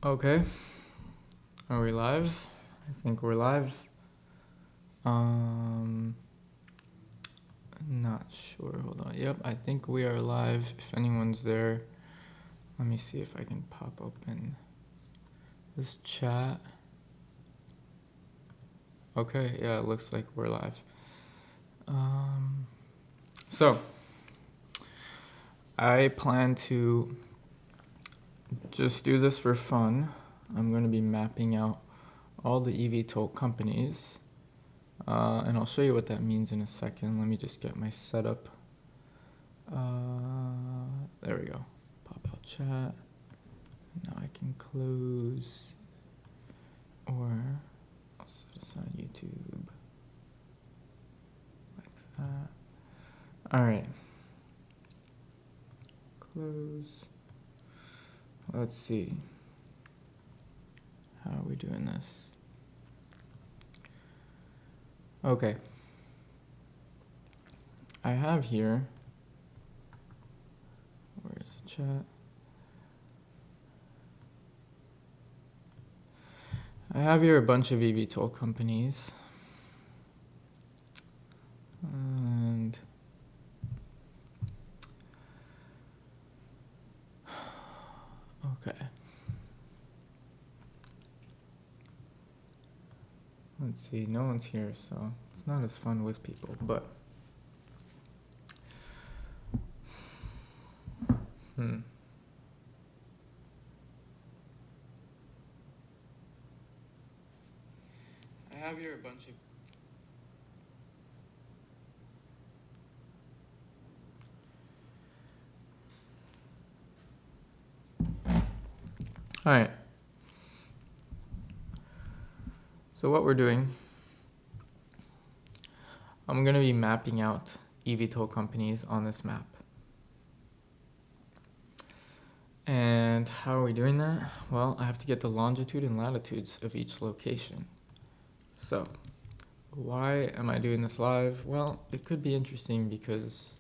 Okay, are we live? I think we're live. Not sure, hold on. Yep, I think we are live. If anyone's there, let me see if I can pop open this chat. Okay, yeah, it looks like we're live. So, I plan to just do this for fun. I'm going to be mapping out all the EVTOL companies, and I'll show you what that means in a second. Let me just get my setup. There we go. Pop out chat. Now I can close, or I'll set aside YouTube like that. All right. Close. Let's see. How are we doing this? Okay. I have here, where's the chat? I have here a bunch of EVTOL companies. And okay. Let's see, no one's here, so it's not as fun with people, but I have here a bunch of All right. So what we're doing, I'm going to be mapping out EVTOL companies on this map. And how are we doing that? Well, I have to get the longitude and latitudes of each location. So, why am I doing this live? Well, it could be interesting because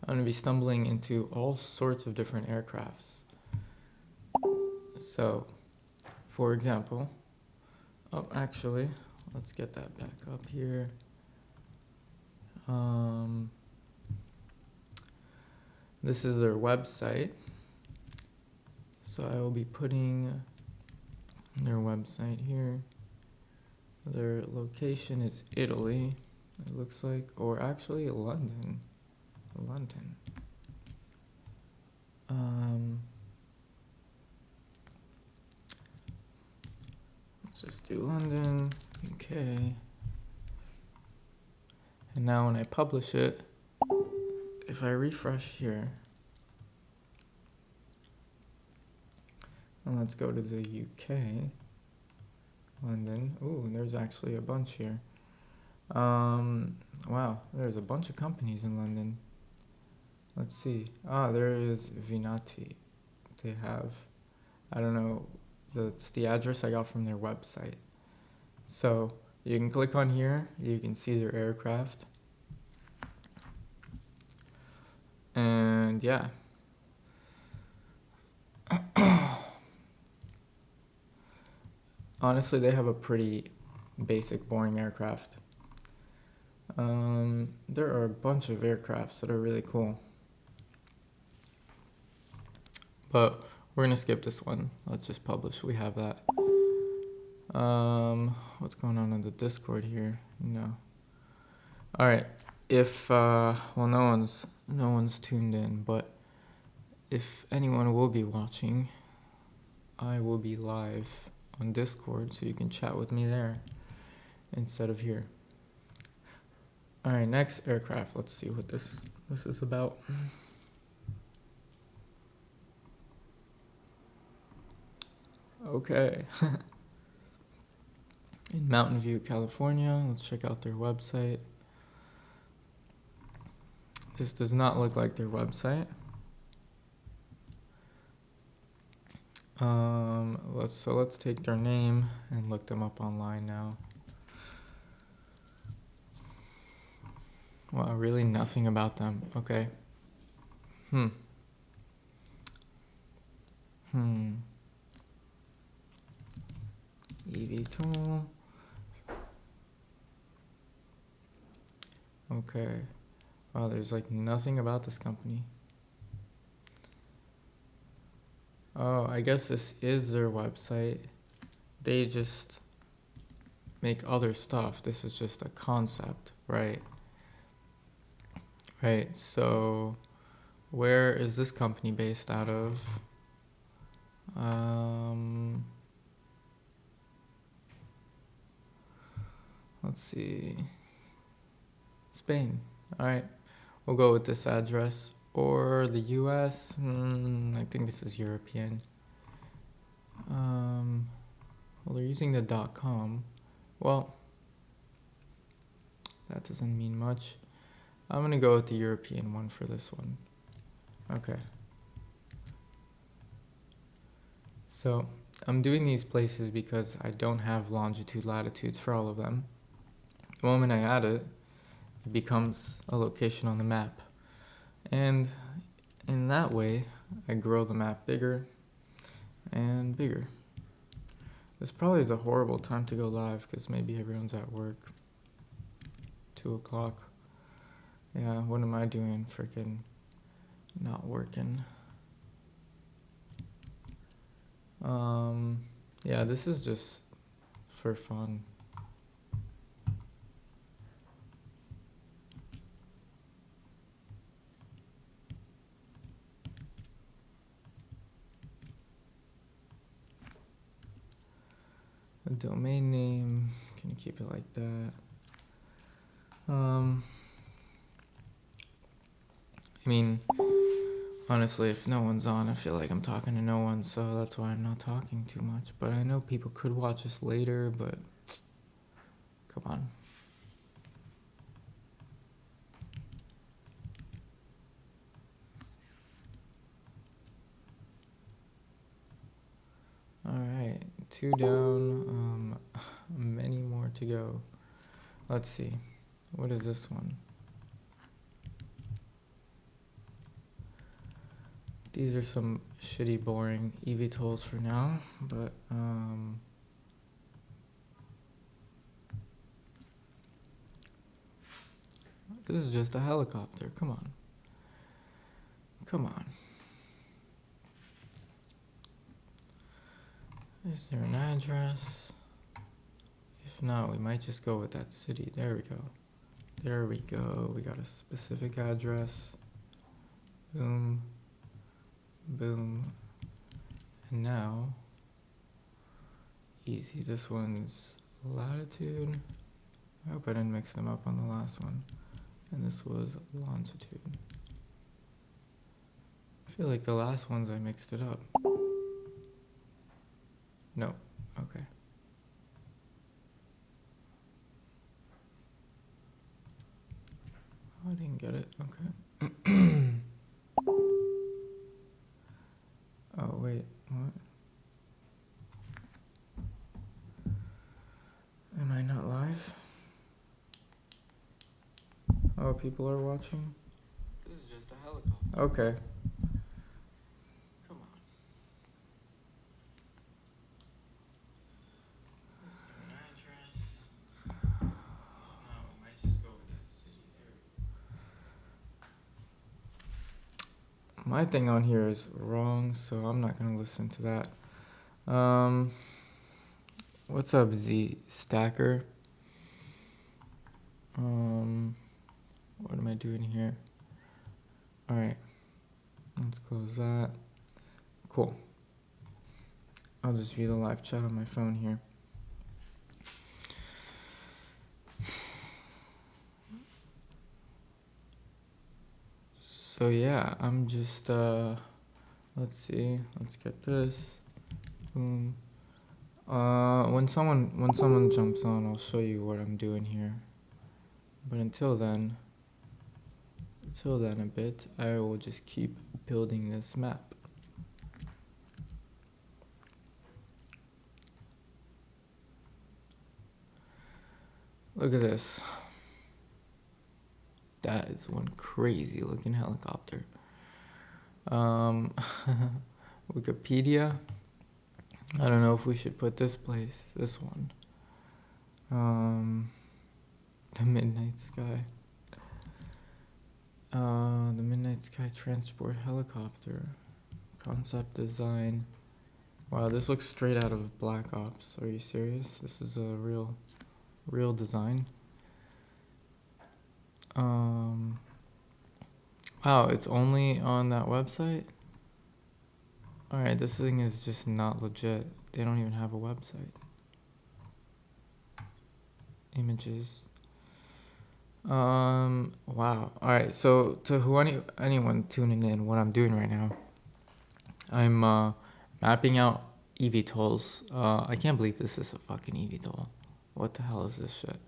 I'm going to be stumbling into all sorts of different aircrafts. So, for example, actually, let's get that back up here. This is their website. So I will be putting their website here. Their location is Italy, it looks like, or actually London. Let's just do London, UK. And now when I publish it, if I refresh here, and let's go to the UK, London. Ooh, there's actually a bunch here. Wow, there's a bunch of companies in London. Let's see. There is Vinati. They have, I don't know, that's the address I got from their website. So you can click on here, you can see their aircraft. And yeah. Honestly, they have a pretty basic, boring aircraft. There are a bunch of aircrafts that are really cool. But we're going to skip this one. Let's just publish. We have that. What's going on in the Discord here? No. All right. If well, no one's tuned in, but if anyone will be watching, I will be live on Discord, so you can chat with me there instead of here. All right, next aircraft. Let's see what this is about. Okay. In Mountain View, California. Let's check out their website. This does not look like their website. Let's take their name and look them up online now. Wow, really nothing about them. Okay. EVTOL. Okay. Wow, there's like nothing about this company. Oh, I guess this is their website. They just make other stuff. This is just a concept, right? Right, so where is this company based out of? Let's see. Spain. All right, we'll go with this address. Or the US. I think this is European. Well, they're using the .com. Well, that doesn't mean much. I'm gonna go with the European one for this one. Okay. So I'm doing these places because I don't have longitude latitudes for all of them. The moment I add it, it becomes a location on the map. And in that way, I grow the map bigger and bigger. This probably is a horrible time to go live because maybe everyone's at work. 2 o'clock. Yeah, what am I doing? Freaking not working. Yeah, this is just for fun. A domain name, can you keep it like that? I mean, honestly, if no one's on, I feel like I'm talking to no one, so that's why I'm not talking too much. But I know people could watch this later, but come on. Alright, 2 down, many more to go. Let's see, what is this one? These are some shitty, boring EVTOLs for now, but this is just a helicopter, come on. Come on. Is there an address? If not, we might just go with that city. There we go. There we go. We got a specific address. Boom. Boom. And now, easy. This one's latitude. I hope I didn't mix them up on the last one. And this was longitude. I feel like the last ones I mixed it up. No. Okay. Oh, I didn't get it. Okay. Oh, wait. What? Am I not live? Oh, people are watching? This is just a helicopter. Okay. Come on. Is there an address? No, we might just go with that city there. My thing on here is wrong, so I'm not gonna listen to that. What's up, Z Stacker? What am I doing here? All right, let's close that. Cool. I'll just view the live chat on my phone here. So yeah, I'm just let's see. Let's get this. Boom. When someone jumps on, I'll show you what I'm doing here. But until then a bit, I will just keep building this map. Look at this. That is one crazy looking helicopter. Wikipedia. I don't know if we should put this one. The Midnight Sky. The Midnight Sky Transport Helicopter. Concept design. Wow, this looks straight out of Black Ops. Are you serious? This is a real design. Wow, it's only on that website? Alright, this thing is just not legit. They don't even have a website. Images. Wow. Alright, so to anyone tuning in, what I'm doing right now, I'm mapping out EVTOLs. I can't believe this is a fucking EVTOL. What the hell is this shit?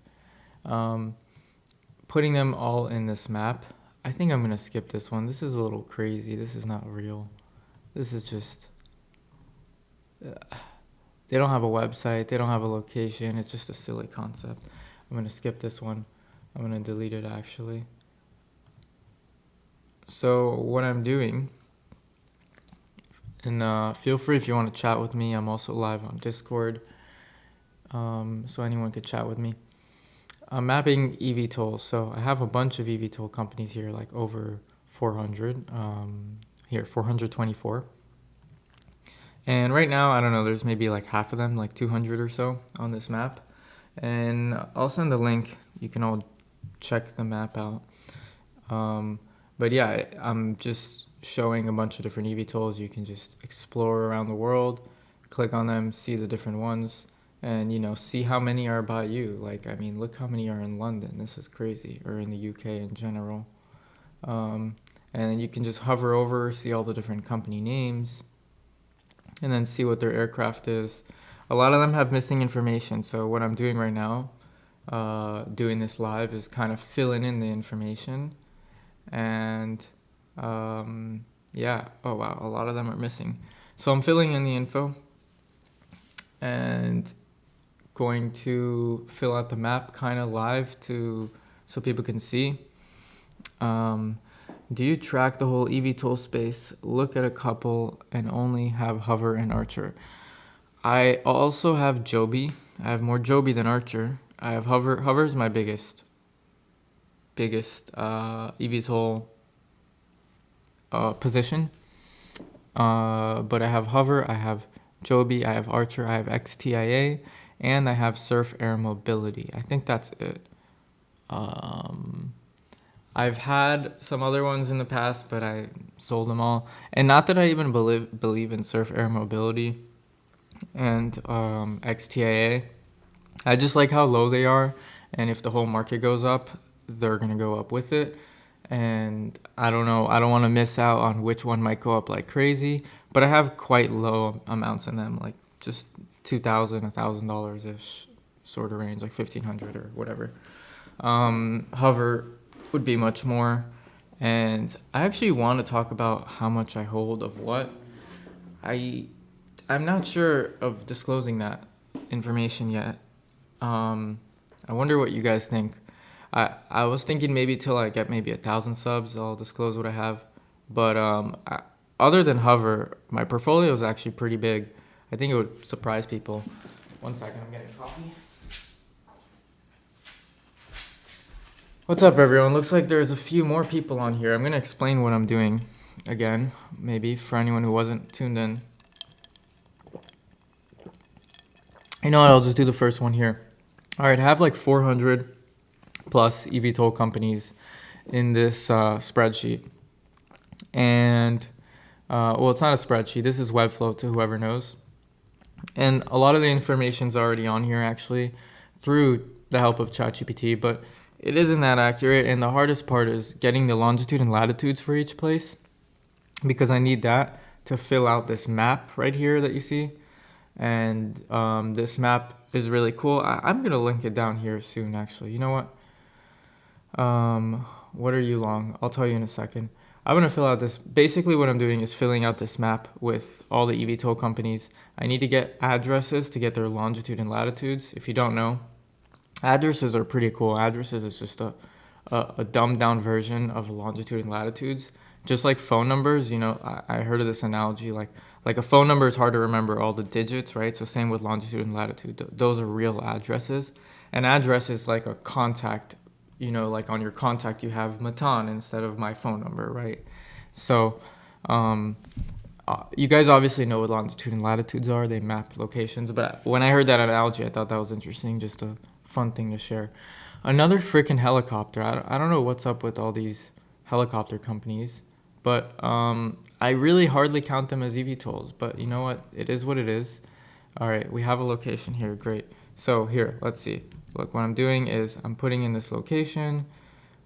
Putting them all in this map. I think I'm gonna skip this one. This is a little crazy. This is not real. This is just... they don't have a website. They don't have a location. It's just a silly concept. I'm gonna skip this one. I'm gonna delete it actually. So what I'm doing, and feel free if you want to chat with me. I'm also live on Discord, so anyone could chat with me. I'm mapping EVTOL, so I have a bunch of EVTOL companies here, like over 400. Here, 424. And right now, I don't know, there's maybe like half of them, like 200 or so on this map. And I'll send the link. You can all check the map out. But yeah, I'm just showing a bunch of different EVTOLs. You can just explore around the world, click on them, see the different ones, and see how many are by you. Like, I mean, look how many are in London. This is crazy. Or in the UK in general. And then you can just hover over, see all the different company names, and then see what their aircraft is. A lot of them have missing information, so what I'm doing right now, doing this live, is kind of filling in the information. And yeah, oh wow, a lot of them are missing. So I'm filling in the info and going to fill out the map kind of live so people can see. Do you track the whole EVTOL space, look at a couple, and only have Hovr and Archer? I also have Joby. I have more Joby than Archer. I have Hovr. Hovr is my biggest EVTOL position. But I have Hovr, I have Joby, I have Archer, I have XTIA, and I have Surf Air Mobility. I think that's it. I've had some other ones in the past, but I sold them all. And not that I even believe in Surf Air Mobility and XTIA. I just like how low they are, and if the whole market goes up, they're going to go up with it. And I don't know, I don't want to miss out on which one might go up like crazy, but I have quite low amounts in them, like just $2,000, $1,000-ish sort of range, like $1,500 or whatever. Hovr would be much more. And I actually want to talk about how much I hold of what. I'm not sure of disclosing that information yet. I wonder what you guys think. I was thinking maybe till I get maybe 1,000 subs, I'll disclose what I have. But other than Hovr, my portfolio is actually pretty big. I think it would surprise people. One second, I'm getting coffee. What's up, everyone? Looks like there's a few more people on here. I'm going to explain what I'm doing again, maybe, for anyone who wasn't tuned in. You know what? I'll just do the first one here. All right, I have like 400 plus EVTOL companies in this spreadsheet. And, well, it's not a spreadsheet. This is Webflow to whoever knows. And a lot of the information's already on here, actually, through the help of ChatGPT, but it isn't that accurate. And the hardest part is getting the longitude and latitudes for each place, because I need that to fill out this map right here that you see. And this map is really cool. I'm going to link it down here soon, actually. You know what? What are you long? I'll tell you in a second. I'm going to fill out this. Basically, what I'm doing is filling out this map with all the EVTOL companies. I need to get addresses to get their longitude and latitudes. If you don't know, addresses are pretty cool. Addresses is just a dumbed down version of longitude and latitudes. Just like phone numbers, I heard of this analogy, like Like a phone number is hard to remember all the digits, right? So same with longitude and latitude. Those are real addresses. An address is like a contact, like on your contact you have Matan instead of my phone number, right? So you guys obviously know what longitude and latitudes are. They map locations. But when I heard that analogy, I thought that was interesting, just a fun thing to share. Another freaking helicopter. I don't know what's up with all these helicopter companies, but I really hardly count them as EVTOLs. But you know what? It is what it is. All right, we have a location here. Great. So here, let's see. Look, what I'm doing is I'm putting in this location,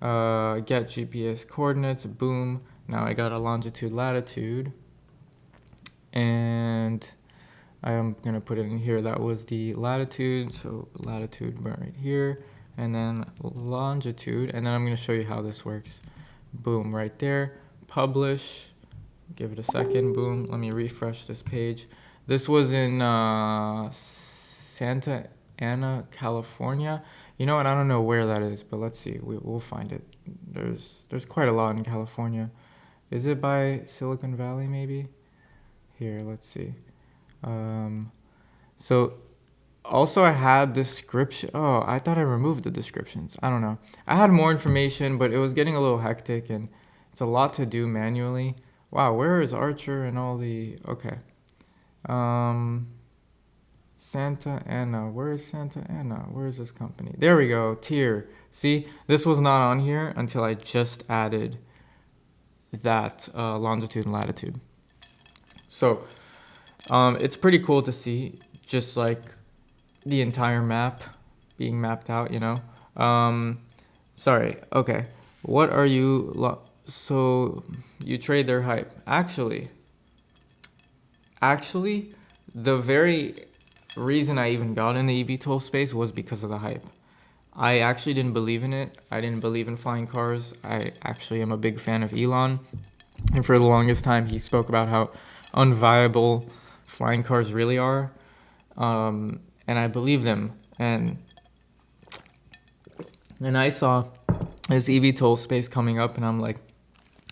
get GPS coordinates, boom. Now I got a longitude, latitude, and I'm going to put it in here. That was the latitude, so latitude right here, and then longitude, and then I'm going to show you how this works. Boom, right there, publish, give it a second, boom, let me refresh this page. This was in Santa Ana, California. You know what, I don't know where that is, but let's see, we'll find it. There's quite a lot in California. Is it by Silicon Valley maybe? Here, let's see. So also I had description. Oh, I thought I removed the descriptions. I don't know. I had more information, but it was getting a little hectic and it's a lot to do manually. Wow, where is Archer and all the, okay. Santa Ana, where is Santa Ana? Where is this company? There we go, tier. See, this was not on here until I just added that longitude and latitude. So it's pretty cool to see just like the entire map being mapped out, sorry, okay, what are you so you trade their hype. Actually the very reason I even got in the EVTOL space was because of the hype. I actually didn't believe in it. I didn't believe in flying cars. I actually am a big fan of Elon, and for the longest time he spoke about how unviable flying cars really are, and I believed him, and I saw this EVTOL space coming up, and I'm like,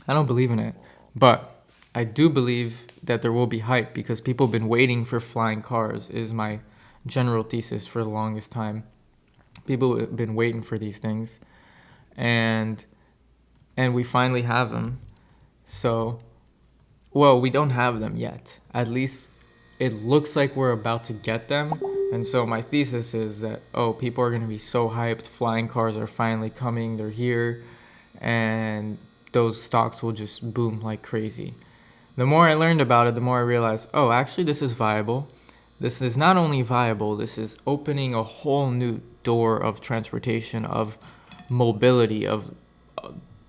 I don't believe in it, but I do believe that there will be hype because people have been waiting for flying cars, is my general thesis for the longest time. People have been waiting for these things, and we finally have them. So, well, we don't have them yet. At least it looks like we're about to get them. And so my thesis is that, people are going to be so hyped. Flying cars are finally coming. They're here. And those stocks will just boom like crazy. The more I learned about it, the more I realized, actually this is viable. This is not only viable, this is opening a whole new door of transportation, of mobility, of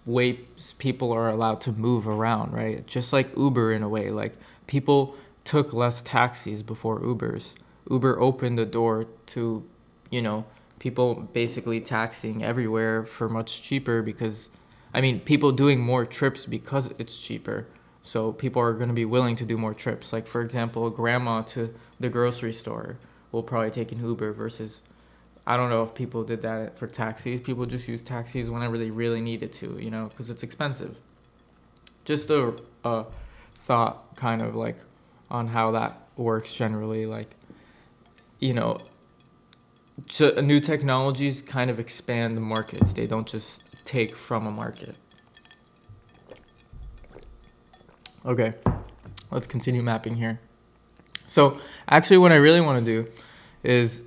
ways people are allowed to move around, right? Just like Uber in a way. Like people took less taxis before Ubers. Uber opened the door to, people basically taxiing everywhere for much cheaper because, people doing more trips because it's cheaper. So people are going to be willing to do more trips. Like, for example, a grandma to the grocery store will probably take an Uber versus, I don't know if people did that for taxis. People just use taxis whenever they really needed to, because it's expensive. Just a thought kind of like on how that works generally. Like, new technologies kind of expand the markets. They don't just take from a market. Okay, let's continue mapping here. So actually what I really want to do is,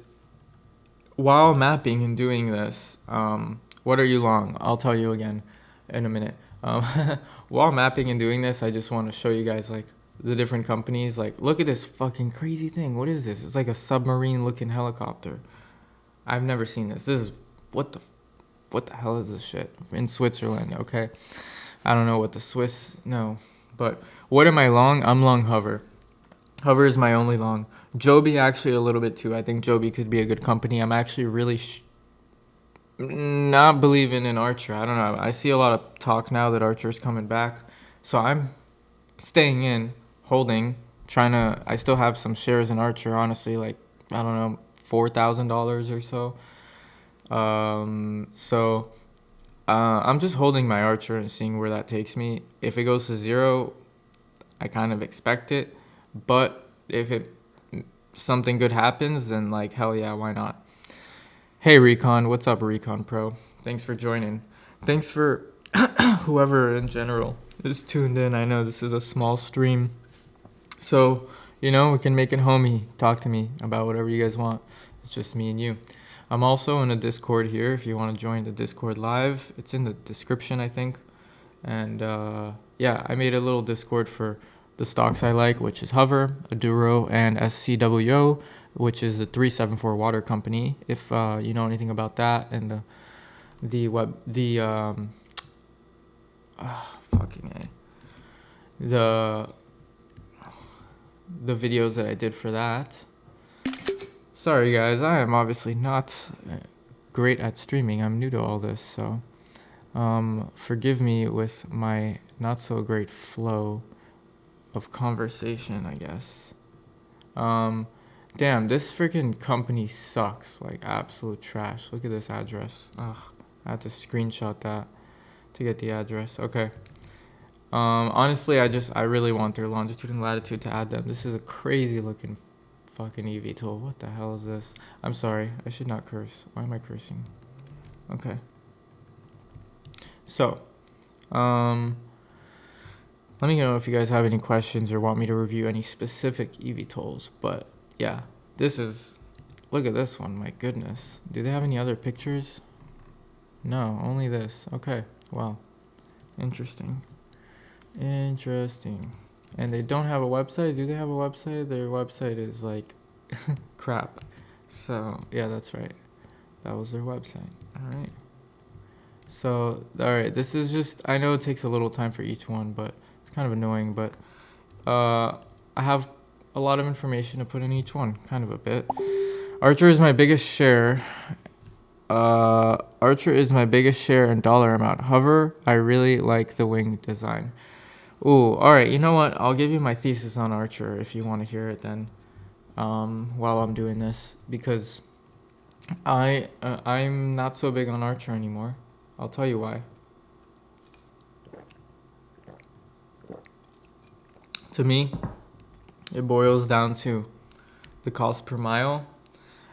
while mapping and doing this, what are you long? I'll tell you again in a minute. While mapping and doing this, I just want to show you guys like the different companies. Like, look at this fucking crazy thing. What is this? It's like a submarine looking helicopter. I've never seen this. This is, what the hell is this shit? In Switzerland, okay? I don't know what the Swiss, no. But what am I long? I'm long Hovr. Hovr is my only long. Joby actually a little bit too. I think Joby could be a good company. I'm actually really not believing in Archer. I don't know. I see a lot of talk now that Archer's coming back. So I'm staying in, holding, I still have some shares in Archer, honestly, like, I don't know, $4,000 or so. I'm just holding my Archer and seeing where that takes me. If it goes to zero, I kind of expect it. But if something good happens, then like hell yeah, why not? Hey Recon, what's up Recon Pro? Thanks for joining. Thanks for whoever in general is tuned in. I know this is a small stream, so we can make it homey. Talk to me about whatever you guys want. It's just me and you. I'm also in a Discord here. If you want to join the Discord live, it's in the description, I think. And yeah, I made a little Discord for the stocks I like, which is Hovr, Aduro, and SCWO, which is the 374 water company. If you know anything about that, and the videos that I did for that. Sorry guys, I am obviously not great at streaming. I'm new to all this, so forgive me with my not so great flow of conversation, I guess. Damn, this freaking company sucks, like absolute trash. Look at this address. Ugh, I had to screenshot that to get the address. Okay. Honestly, I really want their longitude and latitude to add them. This is a crazy looking fucking EVTOL. What the hell is this? I'm sorry, I should not curse. Why am I cursing? Okay. So, let me know if you guys have any questions or want me to review any specific EVTOLs. But yeah, look at this one. My goodness. Do they have any other pictures? No, only this. Okay. Wow. Interesting. And they don't have a website. Do they have a website? Their website is like crap. So yeah, that's right. That was their website. All right. So all right, this is just, I know it takes a little time for each one, but it's kind of annoying. But I have a lot of information to put in each one, kind of a bit. Archer is my biggest share. Archer is my biggest share in dollar amount. Hovr, I really like the wing design. Ooh, all right. You know what? I'll give you my thesis on Archer if you want to hear it then, while I'm doing this, because I'm not so big on Archer anymore. I'll tell you why. To me, it boils down to the cost per mile.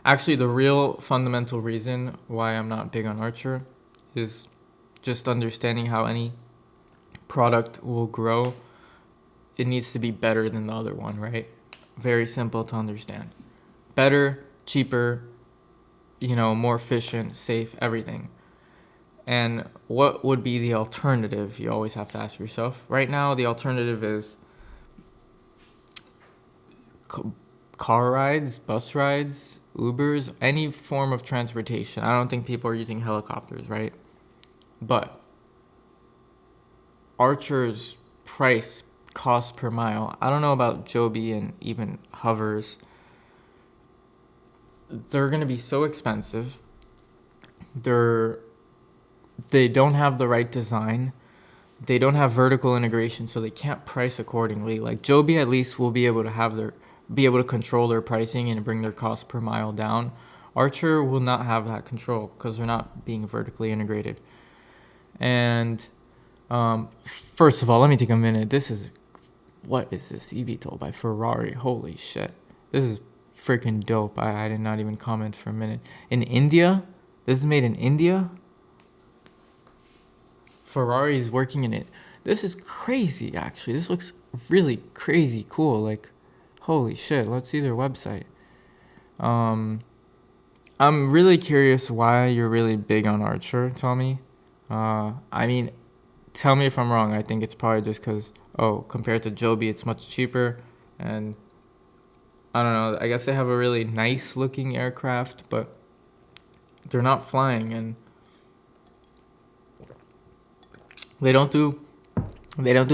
Actually, the real fundamental reason why I'm not big on Archer is just understanding how any product will grow. It needs to be better than the other one, right? Very simple to understand. Better, cheaper, more efficient, safe, everything. And what would be the alternative? You always have to ask yourself. Right now, the alternative is car rides, bus rides, Ubers, any form of transportation. I don't think people are using helicopters, right? But Archer's price, cost per mile, I don't know about Joby and even Hovers. They're going to be so expensive. They don't have the right design. They don't have vertical integration, so they can't price accordingly. Like Joby at least will be able to control their pricing and bring their cost per mile down. Archer will not have that control because they're not being vertically integrated. And first of all, let me take a minute. What is this? EVTOL by Ferrari. Holy shit. This is freaking dope. I did not even comment for a minute. In India? This is made in India? Ferrari is working in it. This is crazy, actually. This looks really crazy cool. Like, holy shit. Let's see their website. I'm really curious why you're really big on Archer, Tommy. Tell me if I'm wrong. I think it's probably just because, compared to Joby, it's much cheaper. And I don't know. I guess they have a really nice looking aircraft, but they're not flying. And they don't do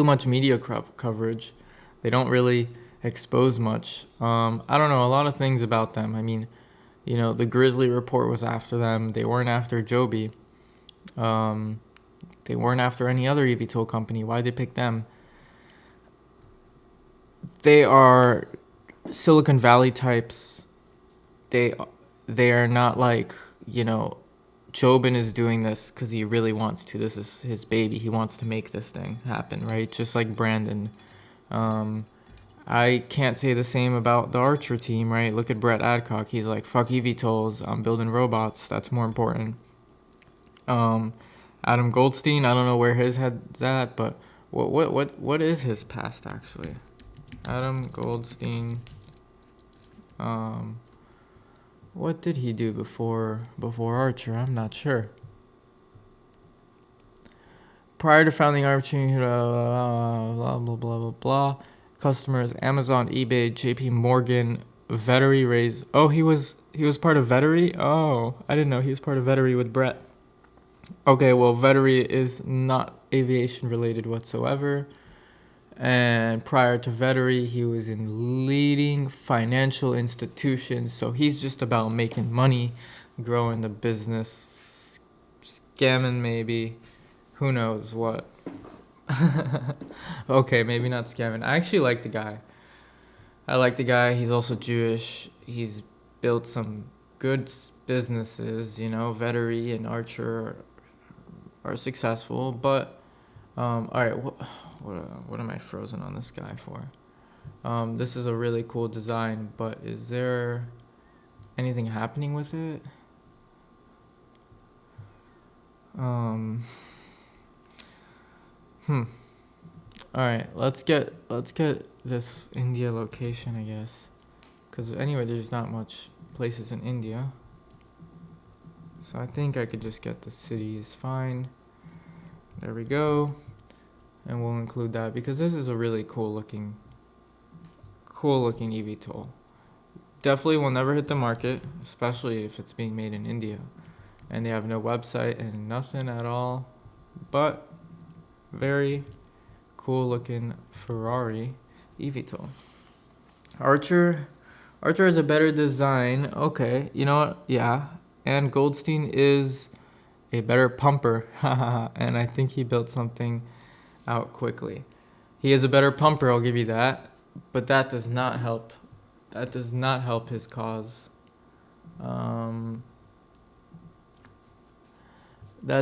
much media coverage. They don't really expose much. I don't know. A lot of things about them. I mean, the Grizzly report was after them. They weren't after Joby. They weren't after any other EVTOL company. Why'd they pick them? They are Silicon Valley types. They are not like, Jobin is doing this because he really wants to. This is his baby. He wants to make this thing happen, right? Just like Brandon. I can't say the same about the Archer team, right? Look at Brett Adcock. He's like, fuck EVTOLs. I'm building robots. That's more important. Adam Goldstein, I don't know where his head's at, but what is his past actually? Adam Goldstein. What did he do before Archer? I'm not sure. Prior to founding Archer, blah blah blah blah blah. Customers: Amazon, eBay, JP Morgan, Vettery raised. Oh, he was part of Vettery. Oh, I didn't know he was part of Vettery with Brett. Okay, well, Vettery is not aviation related whatsoever. And prior to Vettery, he was in leading financial institutions. So he's just about making money, growing the business, scamming maybe. Who knows what. Okay, maybe not scamming. I actually like the guy. He's also Jewish. He's built some good businesses, Vettery and Archer are successful. But, all right, what am I frozen on this guy for? This is a really cool design, but is there anything happening with it? All right, let's get this India location, I guess, because anyway, there's not much places in India, so I think I could just get the city is fine. There we go, and we'll include that because this is a really cool looking EVTOL. Definitely will never hit the market, especially if it's being made in India, and they have no website and nothing at all, but very cool looking Ferrari EVTOL. Archer is a better design. Okay, you know what? Yeah, and Goldstein is a better pumper. And I think he built something out quickly. He is a better pumper, I'll give you that. But that does not help. That does not help his cause. That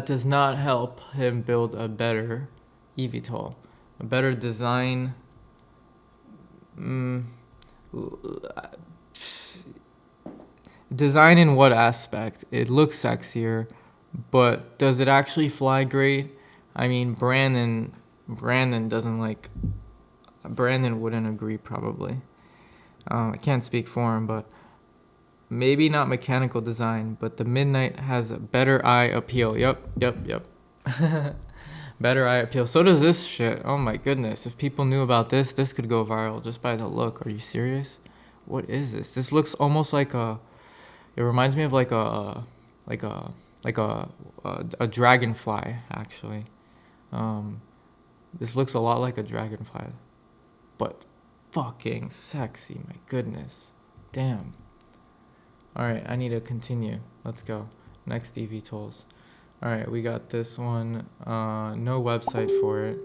does not help him build a better EVTOL. A better design. Design in what aspect? It looks sexier, but does it actually fly great? I mean, Brandon doesn't like. Brandon wouldn't agree probably. I can't speak for him, but maybe not mechanical design, but the Midnight has a better eye appeal. Yep. Better eye appeal. So does this shit. Oh my goodness. If people knew about this could go viral just by the look. Are you serious? What is this? This looks almost like it reminds me of like a dragonfly, actually. This looks a lot like a dragonfly, but fucking sexy. My goodness. Damn. All right, I need to continue. Let's go. Next EVTOLs. All right, we got this one. No website for it.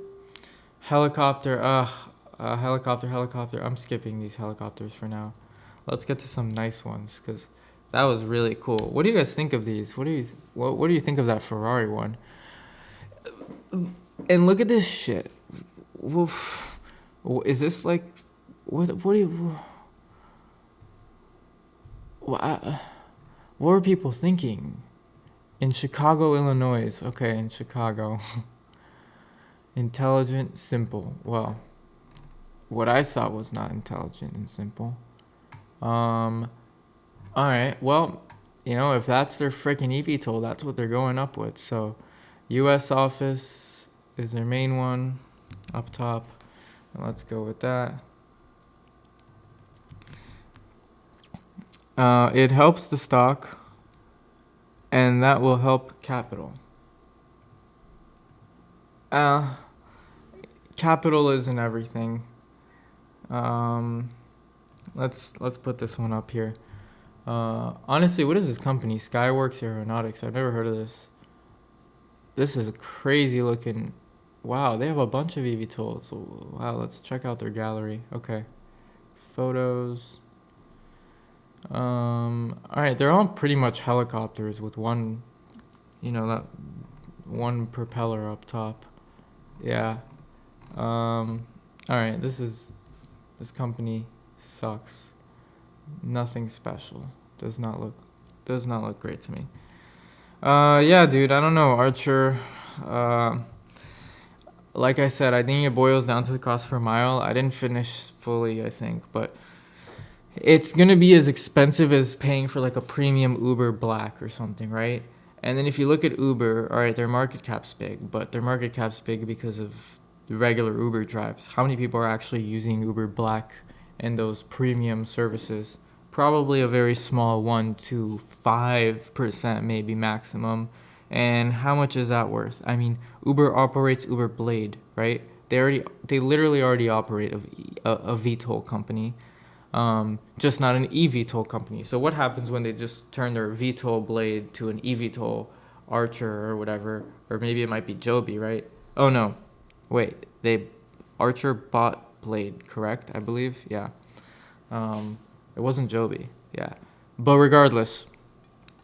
Helicopter. Helicopter. I'm skipping these helicopters for now. Let's get to some nice ones because that was really cool. What do you guys think of these? What do you think of that Ferrari one? And look at this shit. Oof. Is this like what do you? What were people thinking? In Chicago, Illinois. Okay, in Chicago. Intelligent, simple. Well, what I saw was not intelligent and simple. All right. Well, if that's their freaking EVTOL, that's what they're going up with. So, U.S. office is their main one up top. And let's go with that. It helps the stock. And that will help capital. Capital isn't everything. Let's put this one up here. Honestly, what is this company? Skyworks Aeronautics. I've never heard of this. This is a crazy looking. Wow, they have a bunch of EVTOLs. Wow, let's check out their gallery. Okay, photos. All right, they're all pretty much helicopters with one, that one propeller up top. Yeah. All right, this is This company sucks. Nothing special. Does not look great to me. Yeah, dude, I don't know, Archer. Like I said, I think it boils down to the cost per mile. I didn't finish fully, I think, but it's gonna be as expensive as paying for like a premium Uber Black or something, right? And then if you look at Uber, all right, their market cap's big, but their market cap's big because of the regular Uber drives. How many people are actually using Uber Black and those premium services? Probably a very small 1 to 5% maybe maximum. And how much is that worth? I mean, Uber operates Uber Blade, right? They literally already operate a VTOL company, just not an EVTOL company. So what happens when they just turn their VTOL Blade to an EVTOL Archer or whatever? Or maybe it might be Joby, right? Oh no, wait, Archer bought Blade, correct? I believe, yeah. It wasn't Joby, yeah. But regardless,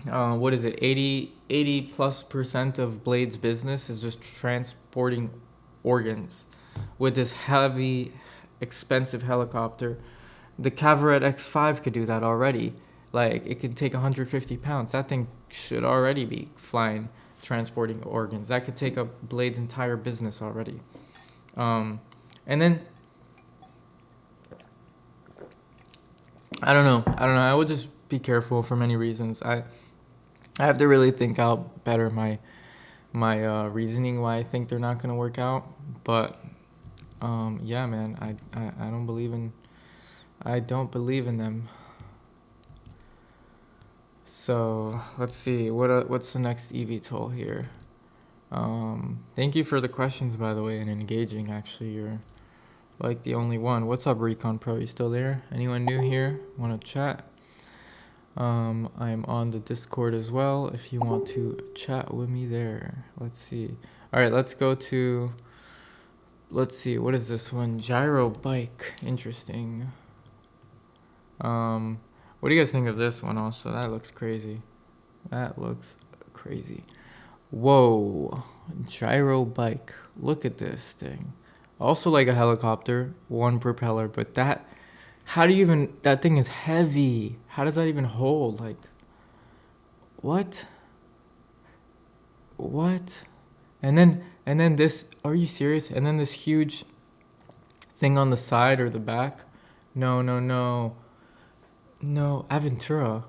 what is it? 80+% of Blade's business is just transporting organs with this heavy, expensive helicopter. The Cavaret X5 could do that already. Like, it could take 150 pounds. That thing should already be flying, transporting organs. That could take up Blade's entire business already. And then, I don't know. I would just be careful for many reasons. I have to really think out better my reasoning why I think they're not gonna work out. But yeah, man, I don't believe in them. So let's see what's the next EVTOL here. Thank you for the questions, by the way, and engaging. Actually, you're like the only one. What's up, Recon Pro? You still there? Anyone new here? Want to chat? I'm on the Discord as well if you want to chat with me there. Let's see. All right, let's see, what is this one? Gyro bike. Interesting. What do you guys think of this one also? That looks crazy. Whoa. Gyro bike. Look at this thing. Also like a helicopter, one propeller, but that thing is heavy. How does that even hold? Like, what? And then this, are you serious? And then this huge thing on the side or the back? No, Aventura.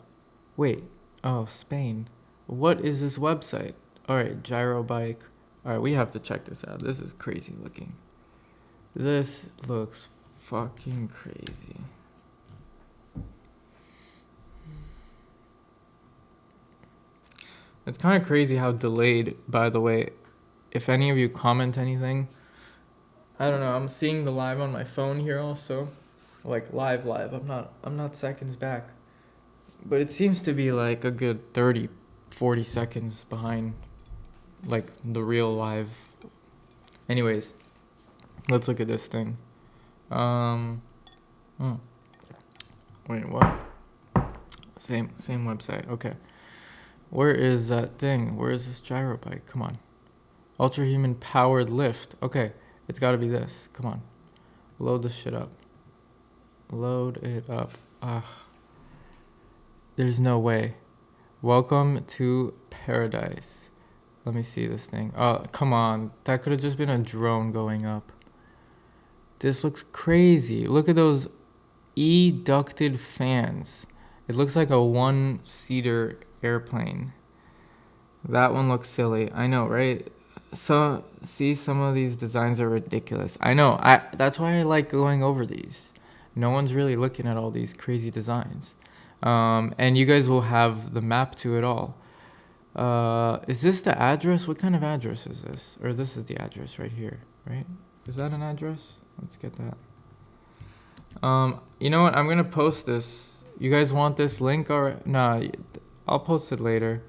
Wait, oh, Spain. What is this website? All right, gyro bike. All right, we have to check this out. This is crazy looking. This looks fucking crazy. It's kind of crazy how delayed, by the way. If any of you comment anything, I don't know, I'm seeing the live on my phone here also. Like live. I'm not seconds back. But it seems to be like a good 30, 40 seconds behind like the real live. Anyways, let's look at this thing. Wait, what? Same website. Okay. Where is that thing? Where is this gyro bike? Come on. Ultra human powered lift. Okay, it's got to be this. Come on. Load this shit up. Load it up. There's no way. Welcome to paradise. Let me see this thing. Oh, come on. That could have just been a drone going up. This looks crazy. Look at those ducted fans. It looks like a one-seater airplane. That one looks silly. I know, right? So, see, some of these designs are ridiculous. I know. That's why I like going over these. No one's really looking at all these crazy designs. And you guys will have the map to it all. Is this the address? What kind of address is this? Or this is the address right here, right? Is that an address? Let's get that. You know what? I'm going to post this. You guys want this link? Or no, I'll post it later.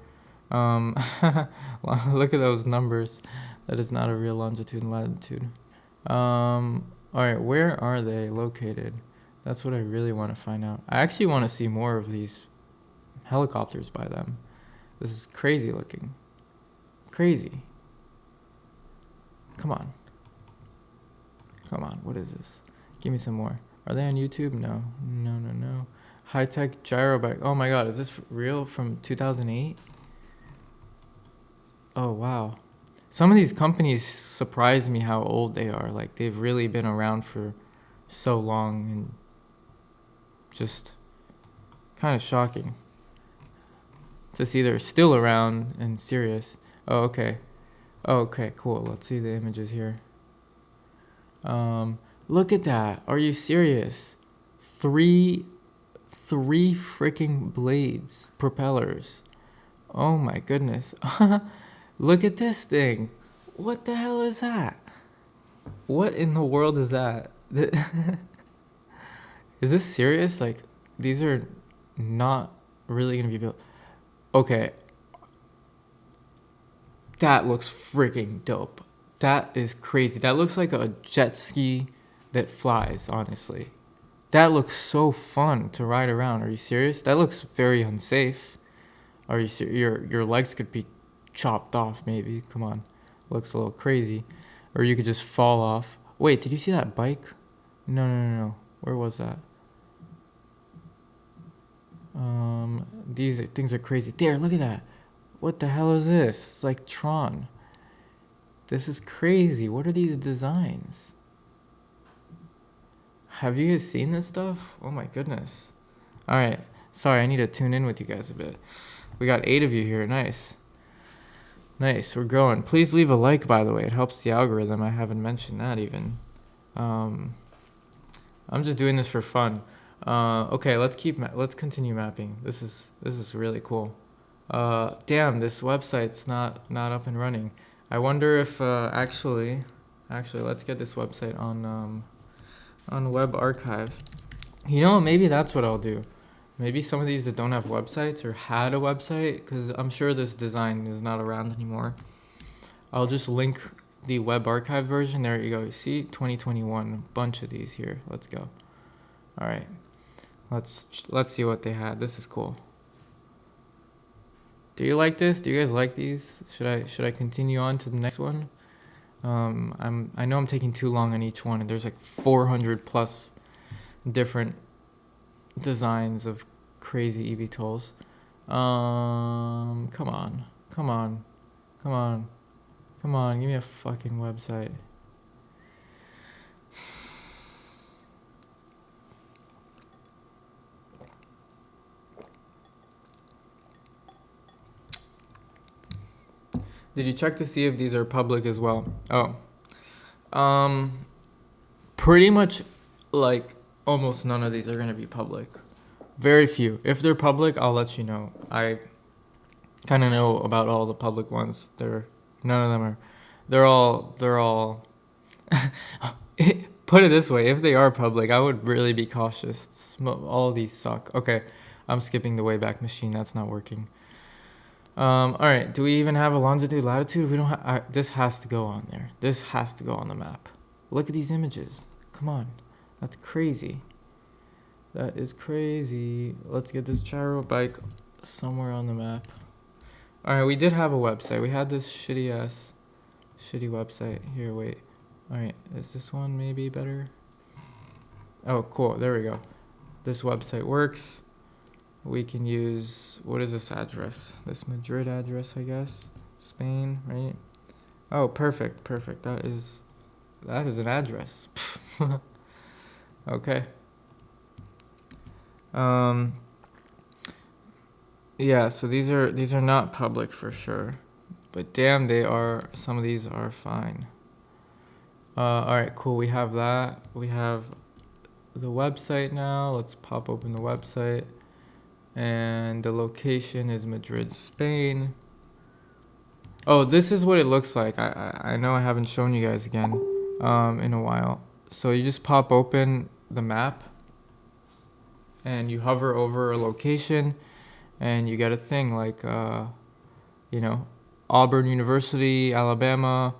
Look at those numbers. That is not a real longitude and latitude. All right, where are they located? That's what I really want to find out. I actually want to see more of these helicopters by them. This is crazy looking. Crazy. Come on. What is this? Give me some more. Are they on YouTube? No. No. High-tech gyro bike. Oh my god, is this real from 2008? Oh wow. Some of these companies surprise me how old they are. Like, they've really been around for so long, and just kind of shocking to see they're still around and serious. Oh, okay. Oh, okay, cool. Let's see the images here. Look at that. Are you serious? Three freaking blades, propellers. Oh my goodness. Look at this thing. What the hell is that? What in the world is that? Is this serious? Like, these are not really gonna be built. Okay. That looks freaking dope. That is crazy. That looks like a jet ski that flies, honestly. That looks so fun to ride around. Are you serious? That looks very unsafe. Are you your legs could be chopped off maybe. Come on. Looks a little crazy. Or you could just fall off. Wait, did you see that bike? No. Where was that? These things are crazy. There, look at that. What the hell is this? It's like Tron. This is crazy. What are these designs? Have you guys seen this stuff? Oh my goodness. Alright. Sorry, I need to tune in with you guys a bit. We got 8 of you here. Nice. Nice. We're growing. Please leave a like, by the way. It helps the algorithm. I haven't mentioned that even. I'm just doing this for fun. Okay, let's continue mapping. This is really cool. Damn, this website's not up and running. I wonder if actually let's get this website on Web Archive. You know, maybe that's what I'll do. Maybe some of these that don't have websites or had a website, because I'm sure this design is not around anymore. I'll just link the Web Archive version. There you go. You see, 2021, bunch of these here. Let's go. All right, let's see what they had. This is cool. Do you like this? Do you guys like these? Should I continue on to the next one? I know I'm taking too long on each one, and there's like 400 plus different designs of crazy EVTOLs. Come on, give me a fucking website. Did you check to see if these are public as well? Oh. Pretty much, like, almost none of these are going to be public. Very few. If they're public, I'll let you know. I kind of know about all the public ones. None of them are. They're all. Put it this way: if they are public, I would really be cautious. All of these suck. Okay, I'm skipping the Wayback Machine. That's not working. All right. Do we even have a longitude, latitude? We don't have. This has to go on there. This has to go on the map. Look at these images. Come on, that's crazy. That is crazy. Let's get this gyro bike somewhere on the map. All right, we did have a website. We had this shitty website. Here, wait. All right, is this one maybe better? Oh, cool. There we go. This website works. We can use, what is this address? This Madrid address, I guess. Spain, right? Oh, perfect. That is an address. Okay. Yeah, so these are not public for sure, but damn, some of these are fine. All right, cool. We have that. We have the website now. Let's pop open the website, and the location is Madrid, Spain. Oh, this is what it looks like. I know I haven't shown you guys again in a while. So you just pop open the map, and you hover over a location, and you get a thing like, Auburn University, Alabama.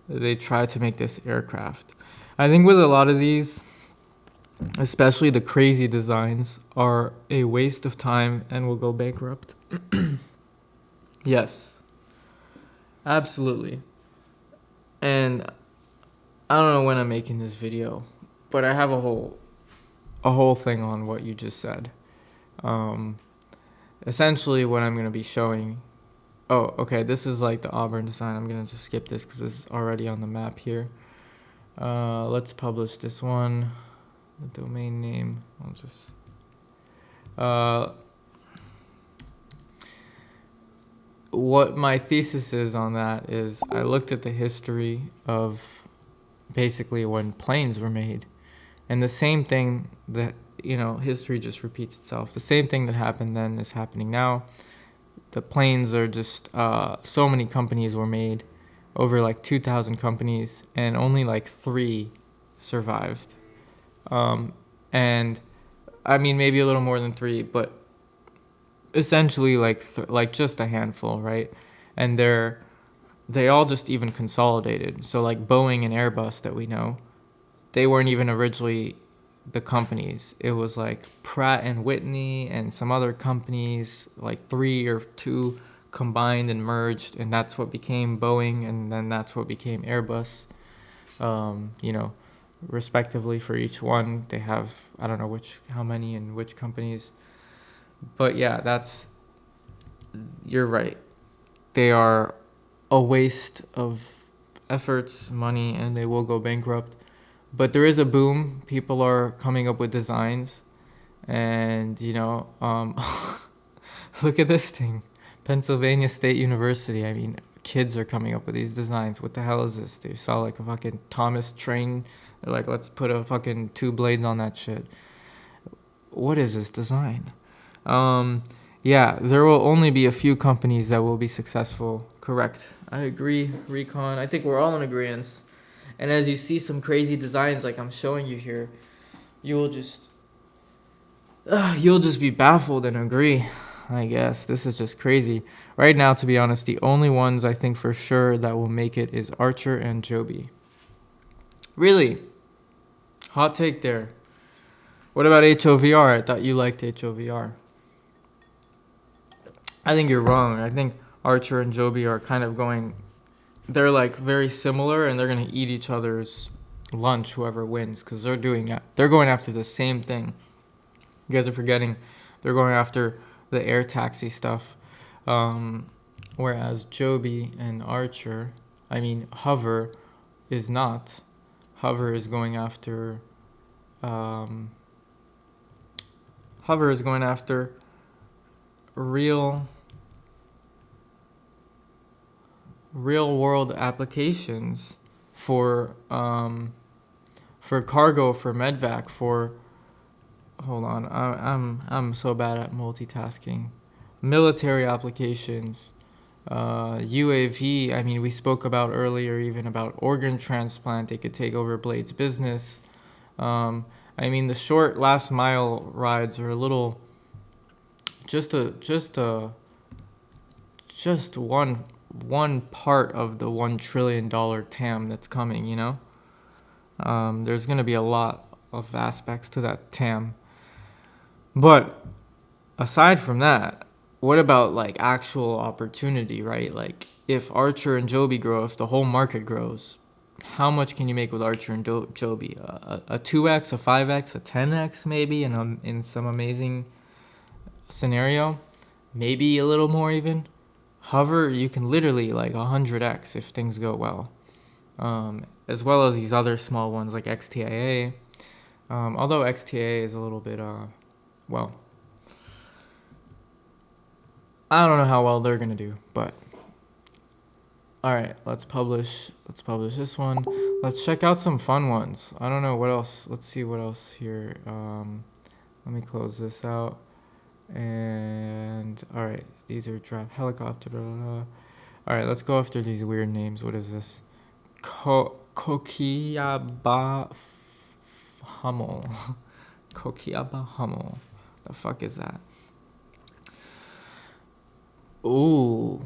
They try to make this aircraft. I think with a lot of these, especially the crazy designs, are a waste of time and will go bankrupt. Yes, absolutely. And I don't know when I'm making this video, but I have a whole a whole thing on what you just said. Essentially, what I'm going to be showing. Oh, okay. This is like the Auburn design. I'm going to just skip this because it's already on the map here. Let's publish this one. The domain name. I'll just. What my thesis is on that is I looked at the history of basically when planes were made, and the same thing that, history just repeats itself. The same thing that happened then is happening now. The planes are just so many companies were made, over like 2,000 companies, and only like 3 survived. And I mean maybe a little more than 3, but essentially like just a handful, right? And they all just even consolidated. So like Boeing and Airbus that we know, they weren't even originally the companies. It was like Pratt and Whitney and some other companies, like 3 or 2 combined and merged, and that's what became Boeing, and then that's what became Airbus. Respectively for each one, they have, I don't know how many and which companies. But yeah, you're right. They are a waste of efforts, money, and they will go bankrupt. But there is a boom. People are coming up with designs. And, look at this thing. Pennsylvania State University. I mean, kids are coming up with these designs. What the hell is this? They saw like a fucking Thomas train. They're like, let's put a fucking 2 blades on that shit. What is this design? Yeah, there will only be a few companies that will be successful. Correct. I agree, Recon. I think we're all in agreement. And as you see some crazy designs like I'm showing you here, you'll just be baffled and agree. I guess this is just crazy. Right now, to be honest, the only ones I think for sure that will make it is Archer and Joby. Really? Hot take there. What about HOVR? I thought you liked HOVR. I think you're wrong. I think Archer and Joby are kind of they're like very similar, and they're going to eat each other's lunch, whoever wins, because they're going after the same thing. You guys are forgetting they're going after the air taxi stuff. Whereas Joby and Hovr is not. Hovr is going after real world applications for cargo, for medvac, for hold on, I'm so bad at multitasking. Military applications, UAV. I mean, we spoke about earlier even about organ transplant. They could take over Blade's business. The short last mile rides are a little just one part of the $1 trillion TAM that's coming. There's going to be a lot of aspects to that TAM. But aside from that, what about like actual opportunity, right? Like if Archer and Joby grow, if the whole market grows, how much can you make with Archer and Joby? A 2x, a 5x, a 10x maybe in some amazing scenario, maybe a little more even. Hovr, you can literally like 100x if things go well, as well as these other small ones like XTIA. Although XTIA is a little bit, I don't know how well they're gonna do, but all right, let's publish this one. Let's check out some fun ones. I don't know what else. Let's see what else here. Let me close this out. And all right, these are draft helicopter. All right, let's go after these weird names. What is this? Kokiaba Hummel. Kokiaba Hummel. The fuck is that? Ooh.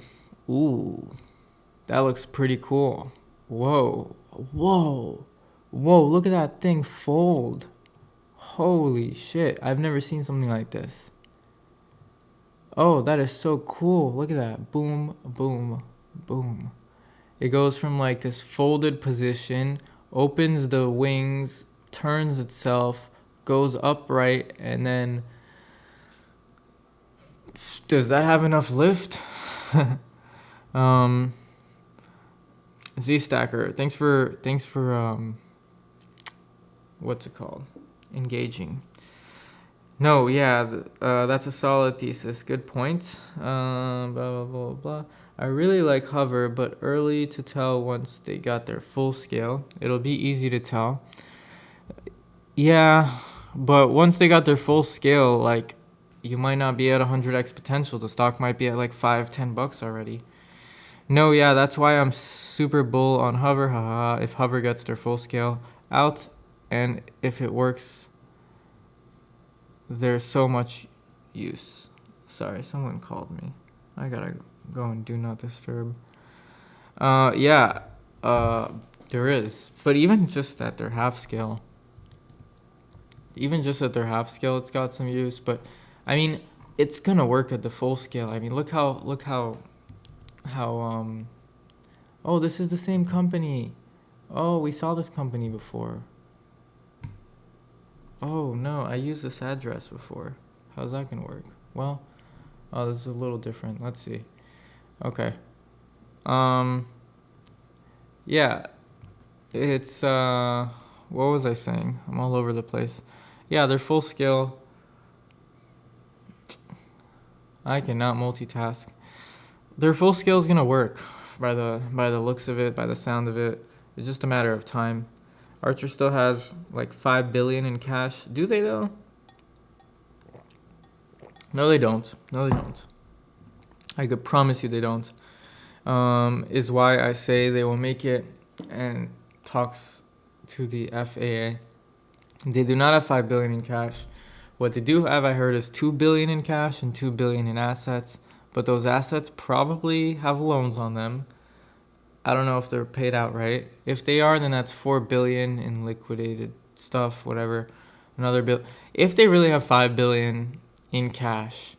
That looks pretty cool. Whoa. Look at that thing fold. Holy shit. I've never seen something like this. Oh, that is so cool. Look at that. Boom, boom, boom. It goes from like this folded position, opens the wings, turns itself, goes upright, and then does that have enough lift? Z Stacker, thanks for what's it called? Engaging. No, yeah, that's a solid thesis. Good point. Blah, blah, blah, blah. I really like Hovr, but early to tell once they got their full scale. It'll be easy to tell. Yeah, but once they got their full scale, like, you might not be at 100x potential. The stock might be at like $5-10 already. No, yeah, that's why I'm super bull on Hovr. Haha, if Hovr gets their full scale out, and if it works, there's so much use. Sorry, someone called me. I gotta go and do not disturb. Yeah, there is. But even just at their half scale, it's got some use. But I mean, it's gonna work at the full scale. I mean, look how oh, this is the same company. Oh, we saw this company before. Oh no, I used this address before. How's that gonna work? Well, oh, this is a little different. Let's see. Okay. Yeah, it's what was I saying? I'm all over the place. Yeah, they're full scale. I cannot multitask. Their full scale is gonna work by the looks of it, by the sound of it. It's just a matter of time. Archer still has like 5 billion in cash. Do they though? No, they don't. I could promise you they don't. Is why I say they will make it, and talks to the FAA. They do not have 5 billion in cash. What they do have, I heard, is 2 billion in cash and 2 billion in assets. But those assets probably have loans on them. I don't know if they're paid out right. If they are, then that's 4 billion in liquidated stuff, whatever. Another bill. If they really have 5 billion in cash,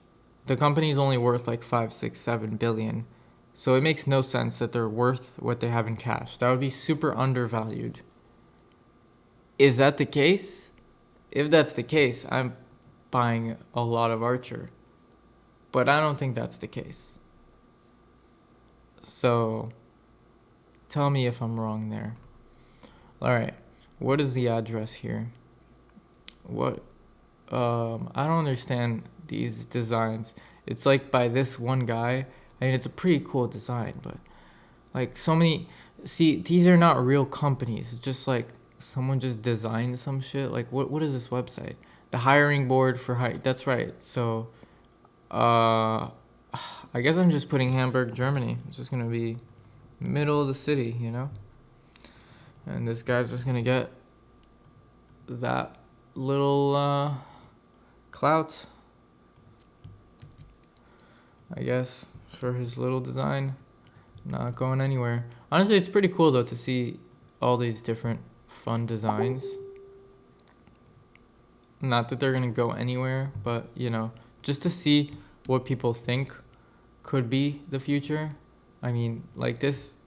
the company is only worth like 5, 6, 7 billion. So it makes no sense that they're worth what they have in cash. That would be super undervalued. Is that the case? If that's the case, I'm buying a lot of Archer. But I don't think that's the case. So tell me if I'm wrong there. All right. What is the address here? What? I don't understand these designs. It's like by this one guy. I mean, it's a pretty cool design, but like so many. See, these are not real companies. It's just like someone just designed some shit. Like what is this website? The hiring board for hire. That's right. So, I guess I'm just putting Hamburg, Germany. It's just gonna be middle of the city, you know. And this guy's just gonna get that little clout, I guess, for his little design. Not going anywhere. Honestly, it's pretty cool though to see all these different fun designs. Not that they're gonna go anywhere, but you know, just to see what people think could be the future. I mean, like this,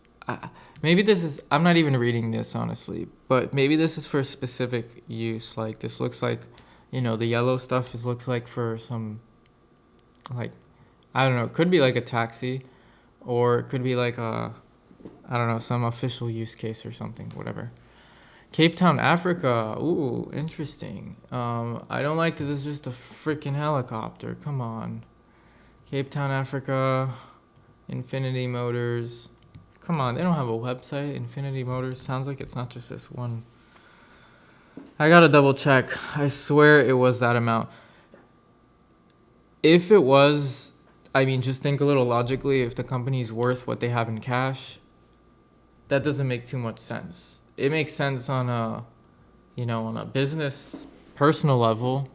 maybe this is, I'm not even reading this honestly, but maybe this is for a specific use. Like this looks like, you know, the yellow stuff looks like for some, like, I don't know, it could be like a taxi, or it could be like a, I don't know, some official use case or something, whatever. Cape Town, Africa. Ooh, interesting. I don't like that this is just a freaking helicopter. Come on. Cape Town, Africa. Infinity Motors. Come on, they don't have a website. Infinity Motors. Sounds like it's not just this one. I gotta double check. I swear it was that amount. If it was, I mean, just think a little logically. If the company's worth what they have in cash, that doesn't make too much sense. It makes sense on a, you know, on a business, personal level,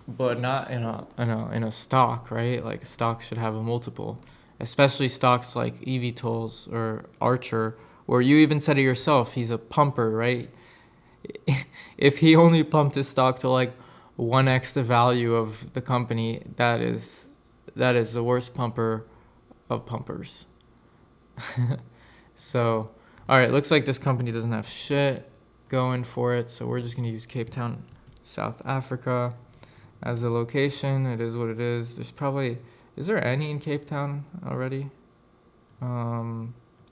but not in a stock, right? Like a stock should have a multiple, especially stocks like EVTOLs or Archer, where you even said it yourself, he's a pumper, right? If he only pumped his stock to like 1x the value of the company, that is the worst pumper of pumpers. So, all right, looks like this company doesn't have shit going for it, so we're just going to use Cape Town, South Africa. As a location, it is what it is. There's probably, is there any in Cape Town already?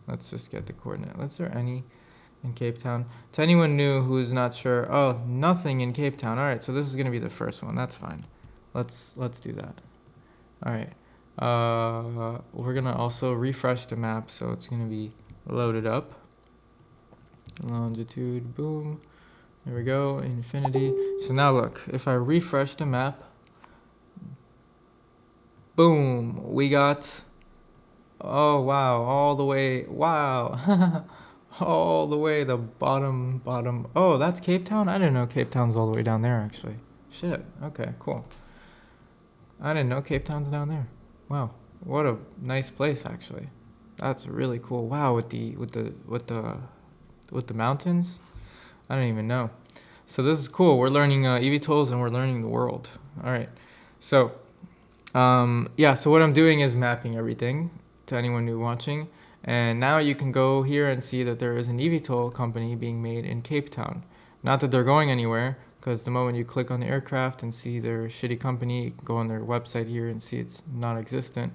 Let's just get the coordinate. Is there any in Cape Town? To anyone new who's not sure, oh, nothing in Cape Town. All right, so this is gonna be the first one. That's fine. Let's do that. All right. We're gonna also refresh the map, so it's gonna be loaded up. Longitude, boom. There we go, infinity. So now look, if I refresh the map, boom, we got, oh wow, all the way, wow, all the way the bottom. Oh, that's Cape Town? I didn't know Cape Town's all the way down there, actually. Shit, okay, cool. I didn't know Cape Town's down there. Wow, what a nice place, actually. That's really cool. Wow, with the mountains. I don't even know. So this is cool. We're learning EVTOLs and we're learning the world. All right. So yeah. So what I'm doing is mapping everything to anyone new watching. And now you can go here and see that there is an EVTOL company being made in Cape Town. Not that they're going anywhere, because the moment you click on the aircraft and see their shitty company, you can go on their website here and see it's non-existent.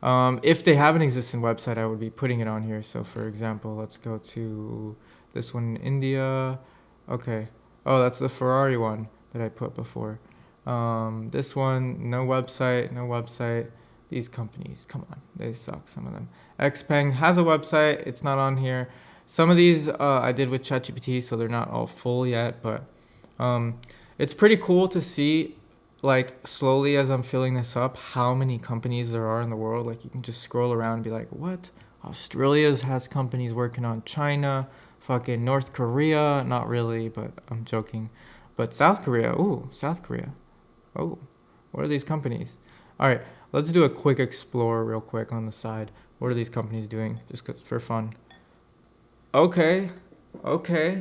If they have an existing website, I would be putting it on here. So for example, let's go to this one in India. Okay. Oh, that's the Ferrari one that I put before. This one, no website. These companies, come on, they suck, some of them. Xpeng has a website, it's not on here. Some of these I did with ChatGPT, so they're not all full yet, but it's pretty cool to see, like, slowly as I'm filling this up, how many companies there are in the world. Like, you can just scroll around and be like, what? Australia has companies working on China, fucking North Korea, not really, but I'm joking. But South Korea, ooh, South Korea. Oh, what are these companies? All right, let's do a quick explore real quick on the side. What are these companies doing? Just for fun. Okay,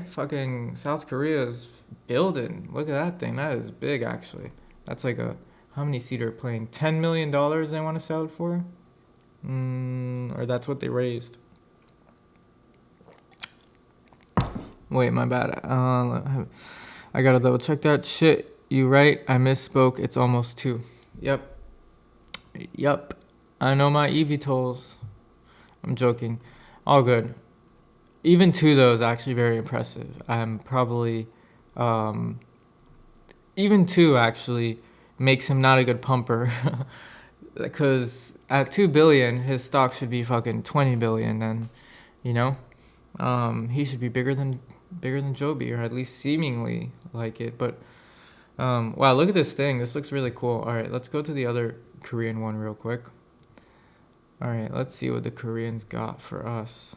fucking South Korea's building. Look at that thing. That is big, actually. That's like a, how many seater plane? $10 million they want to sell it for? Or that's what they raised. Wait, my bad. I gotta double check that. Shit, you right. I misspoke. It's almost 2. Yep. I know my EVTOLs. I'm joking. All good. Even 2 though is actually very impressive. I'm probably, even 2 actually makes him not a good pumper. Because at 2 billion, his stock should be fucking 20 billion. Then, you know, he should be bigger than Joby, or at least seemingly like it. But wow, look at this thing. This looks really cool. All right, let's go to the other Korean one real quick. All right, let's see what the Koreans got for us.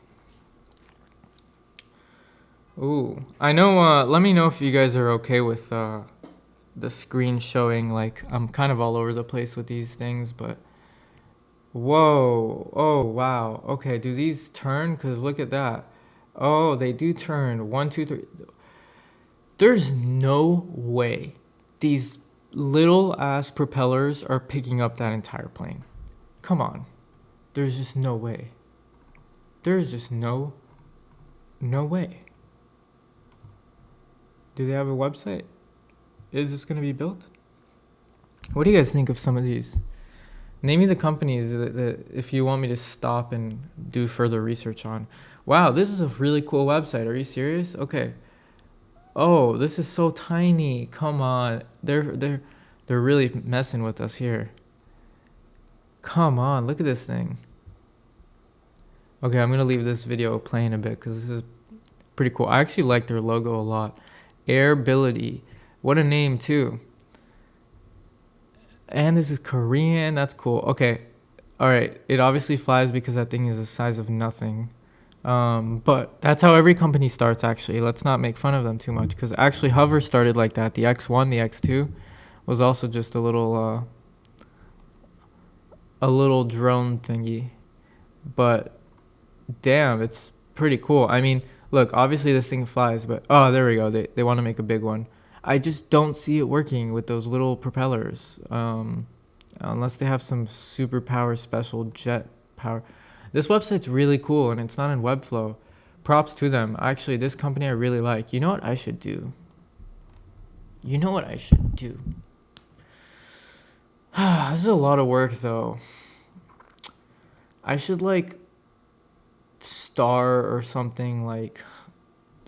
Ooh, I know. Let me know if you guys are okay with the screen showing. Like, I'm kind of all over the place with these things, but whoa, oh wow. Okay, do these turn? Cause look at that. Oh, they do turn. 1, 2, 3. There's no way these little ass propellers are picking up that entire plane. Come on. There's just no way. There's just no way. Do they have a website? Is this going to be built? What do you guys think of some of these? Name me the companies that if you want me to stop and do further research on. Wow, this is a really cool website. Are you serious? Okay. Oh, this is so tiny. Come on. They're really messing with us here. Come on, look at this thing. Okay, I'm going to leave this video playing a bit because this is pretty cool. I actually like their logo a lot. Airability. What a name, too. And this is Korean. That's cool. Okay. All right. It obviously flies because that thing is the size of nothing. But that's how every company starts, actually. Let's not make fun of them too much, because actually Hovr started like that. The X1, the X2 was also just a little drone thingy. But damn, it's pretty cool. I mean, look, obviously this thing flies, but oh, there we go. They want to make a big one. I just don't see it working with those little propellers, unless they have some superpower special jet power. This website's really cool, and it's not in Webflow. Props to them. Actually, this company I really like. You know what I should do? You know what I should do? This is a lot of work, though. I should, like, star or something, like...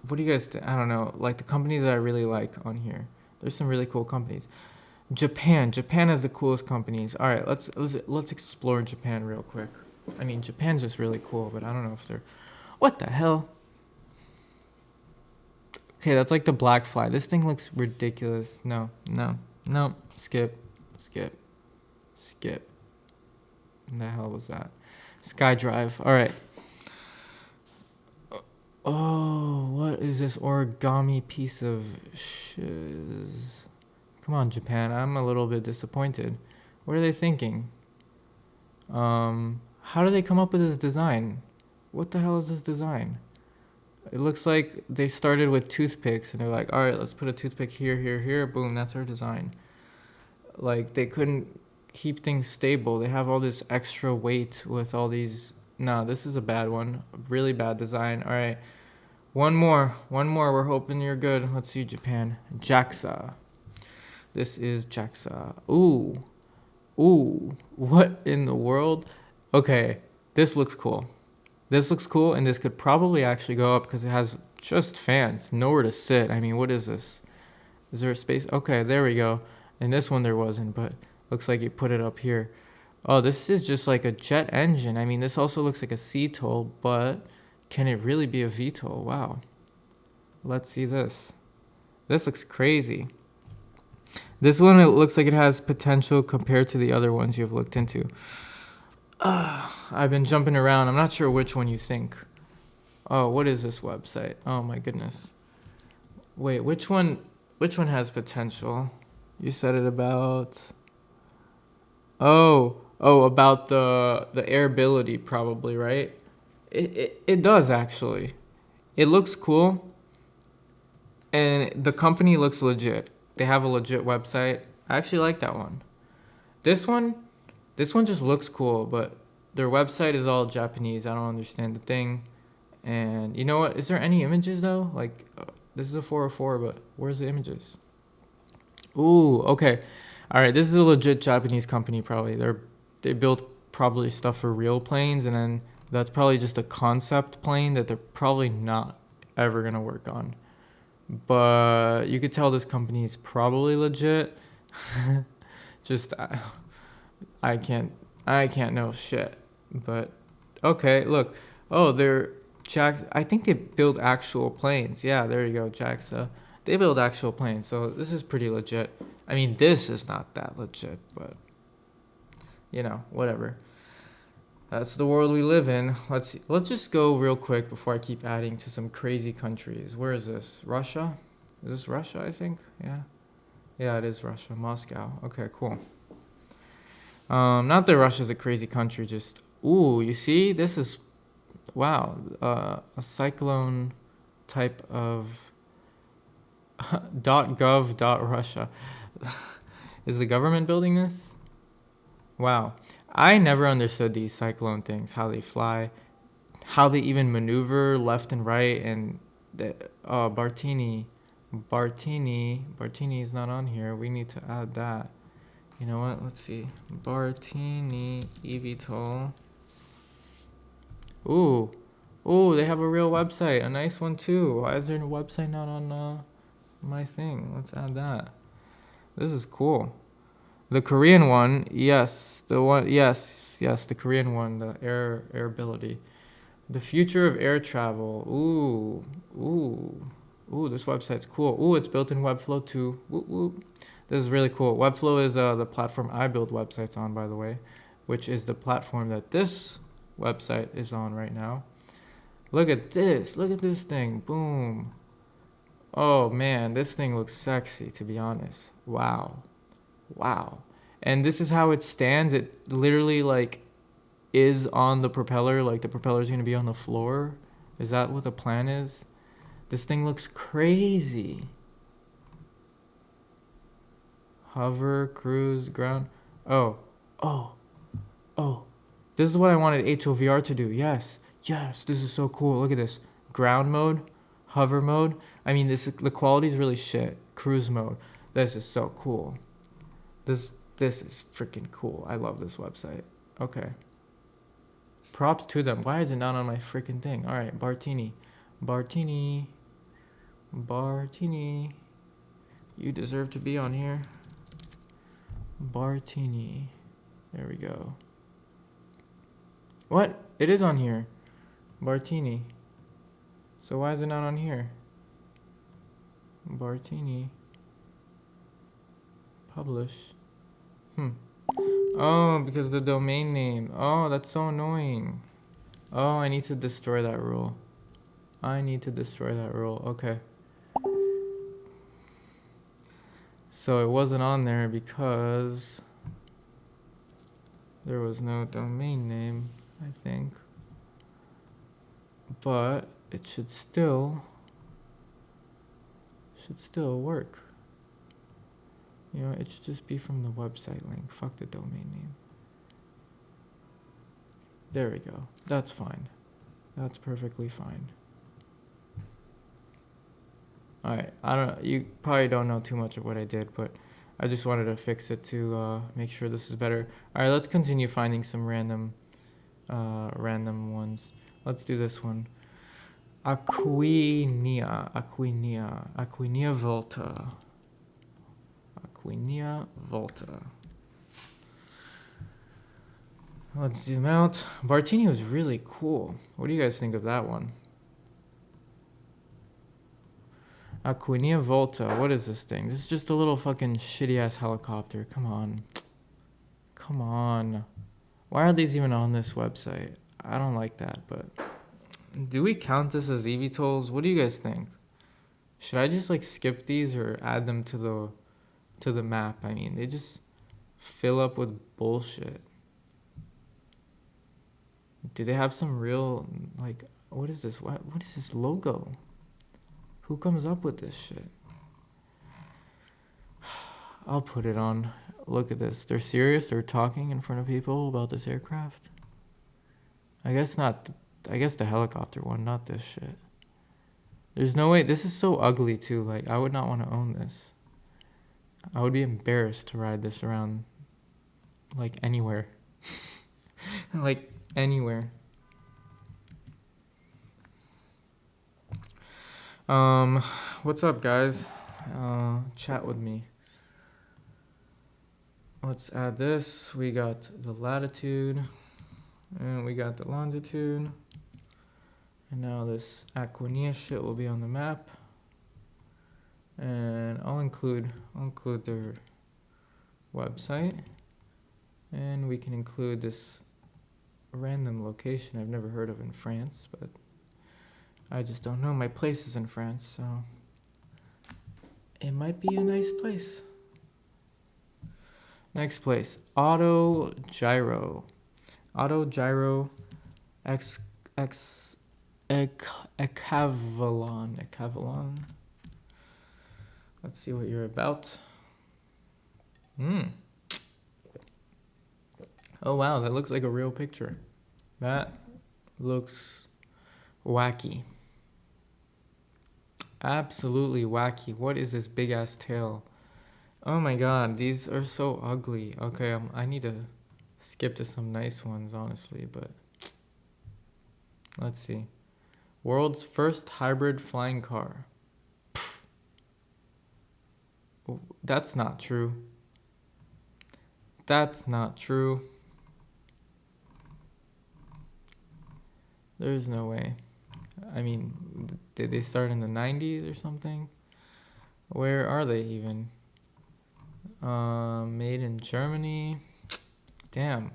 What do you guys think? I don't know. Like, the companies that I really like on here. There's some really cool companies. Japan has the coolest companies. All right, let's explore Japan real quick. I mean, Japan's just really cool, but I don't know if they're... What the hell? Okay, that's like the black fly. This thing looks ridiculous. No. Skip. What the hell was that? SkyDrive. All right. Oh, what is this origami piece of shiz? Come on, Japan. I'm a little bit disappointed. What are they thinking? How do they come up with this design? What the hell is this design? It looks like they started with toothpicks and they're like, all right, let's put a toothpick here. Boom, that's our design. Like, they couldn't keep things stable. They have all this extra weight with all these. No, this is a bad one. Really bad design. All right. One more. We're hoping you're good. Let's see, Japan. JAXA. This is JAXA. Ooh. What in the world? Okay, this looks cool. And this could probably actually go up because it has just fans. Nowhere to sit. I mean, what is this? Is there a space? Okay, there we go. And this one there wasn't, but looks like you put it up here. Oh, this is just like a jet engine. I mean, this also looks like a CTOL, but can it really be a VTOL? Wow. Let's see this. This looks crazy. This one, it looks like it has potential compared to the other ones you've looked into. I've been jumping around. I'm not sure which one you think. Oh, what is this website? Oh my goodness. Wait, which one has potential? You said it about... Oh, about the airability probably, right? It does actually. It looks cool. And the company looks legit. They have a legit website. I actually like that one. This one just looks cool, but their website is all Japanese. I don't understand the thing. And you know what? Is there any images though? Like, this is a 404, but where's the images? Ooh, okay. All right, this is a legit Japanese company probably. They built probably stuff for real planes, and then that's probably just a concept plane that they're probably not ever going to work on. But you could tell this company is probably legit. Just I can't know shit. But okay, look. Oh, they're JAXA. I think they build actual planes. Yeah, there you go, JAXA. They build actual planes, so this is pretty legit. I mean, this is not that legit, but you know, whatever. That's the world we live in. Let's see. Let's just go real quick before I keep adding to some crazy countries. Where is this? Russia? Is this Russia, I think? Yeah. Yeah, it is Russia. Moscow. Okay, cool. Not that Russia's a crazy country, just... Ooh, you see? This is... Wow. A cyclone type of... .gov.Russia. Is the government building this? Wow. I never understood these cyclone things, how they fly, how they even maneuver left and right, and Bartini is not on here. We need to add that. You know what? Let's see. Bartini EVTOL. Ooh, they have a real website, a nice one too. Why is there a website not on my thing? Let's add that. This is cool. The Korean one, yes, the Korean one, the airability. The future of air travel. Ooh, this website's cool. Ooh, it's built in Webflow too. Woo. This is really cool. Webflow is the platform I build websites on, by the way, which is the platform that this website is on right now. Look at this. Look at this thing. Boom. Oh man, this thing looks sexy, to be honest. Wow. And this is how it stands. It literally like is on the propeller, like the propeller is going to be on the floor. Is that what the plan is? This thing looks crazy. Hover, cruise, ground. Oh. This is what I wanted HOVR to do. Yes, this is so cool. Look at this. Ground mode, hover mode. I mean, the quality is really shit. Cruise mode. This is so cool. This is freaking cool. I love this website. Okay. Props to them. Why is it not on my freaking thing? All right, Bartini. You deserve to be on here. Bartini. There we go. What? It is on here. Bartini. So why is it not on here? Bartini. Publish. Oh, because the domain name. Oh, that's so annoying. Oh, I need to destroy that rule. Okay. So it wasn't on there because there was no domain name, I think. But it should still work. You know, it should just be from the website link. Fuck the domain name. There we go. That's fine. That's perfectly fine. Alright, you probably don't know too much of what I did, but I just wanted to fix it to make sure this is better. Alright, let's continue finding some random ones. Let's do this one. Aquinia Volta. Let's zoom out. Bartini was really cool. What do you guys think of that one? Aquinia Volta. What is this thing? This is just a little fucking shitty ass helicopter. Come on. Why are these even on this website? I don't like that, but do we count this as EVTOLs? What do you guys think? Should I just like skip these or add them to the map? I mean, they just fill up with bullshit. Do they have some real, like, what is this? What is this logo? Who comes up with this shit? I'll put it on. Look at this. They're serious. They're talking in front of people about this aircraft. I guess not. I guess the helicopter one, not this shit. There's no way. This is so ugly too. Like, I would not want to own this. I would be embarrassed to ride this around, like, anywhere. Like, anywhere. What's up, guys? Chat with me. Let's add this. We got the latitude, and we got the longitude. And now this Aquinia shit will be on the map. And I'll include their website. And we can include this random location I've never heard of in France, but I just don't know. My place is in France, so it might be a nice place. Next place, Auto Gyro Ecavalon. Let's see what you're about. Oh wow, that looks like a real picture. That looks wacky. Absolutely wacky. What is this big ass tail? Oh my god, these are so ugly. Okay, I need to skip to some nice ones, honestly, but let's see. World's first hybrid flying car. That's not true. That's not true. There's no way. I mean, did they start in the 90s or something? Where are they even? Made in Germany. Damn.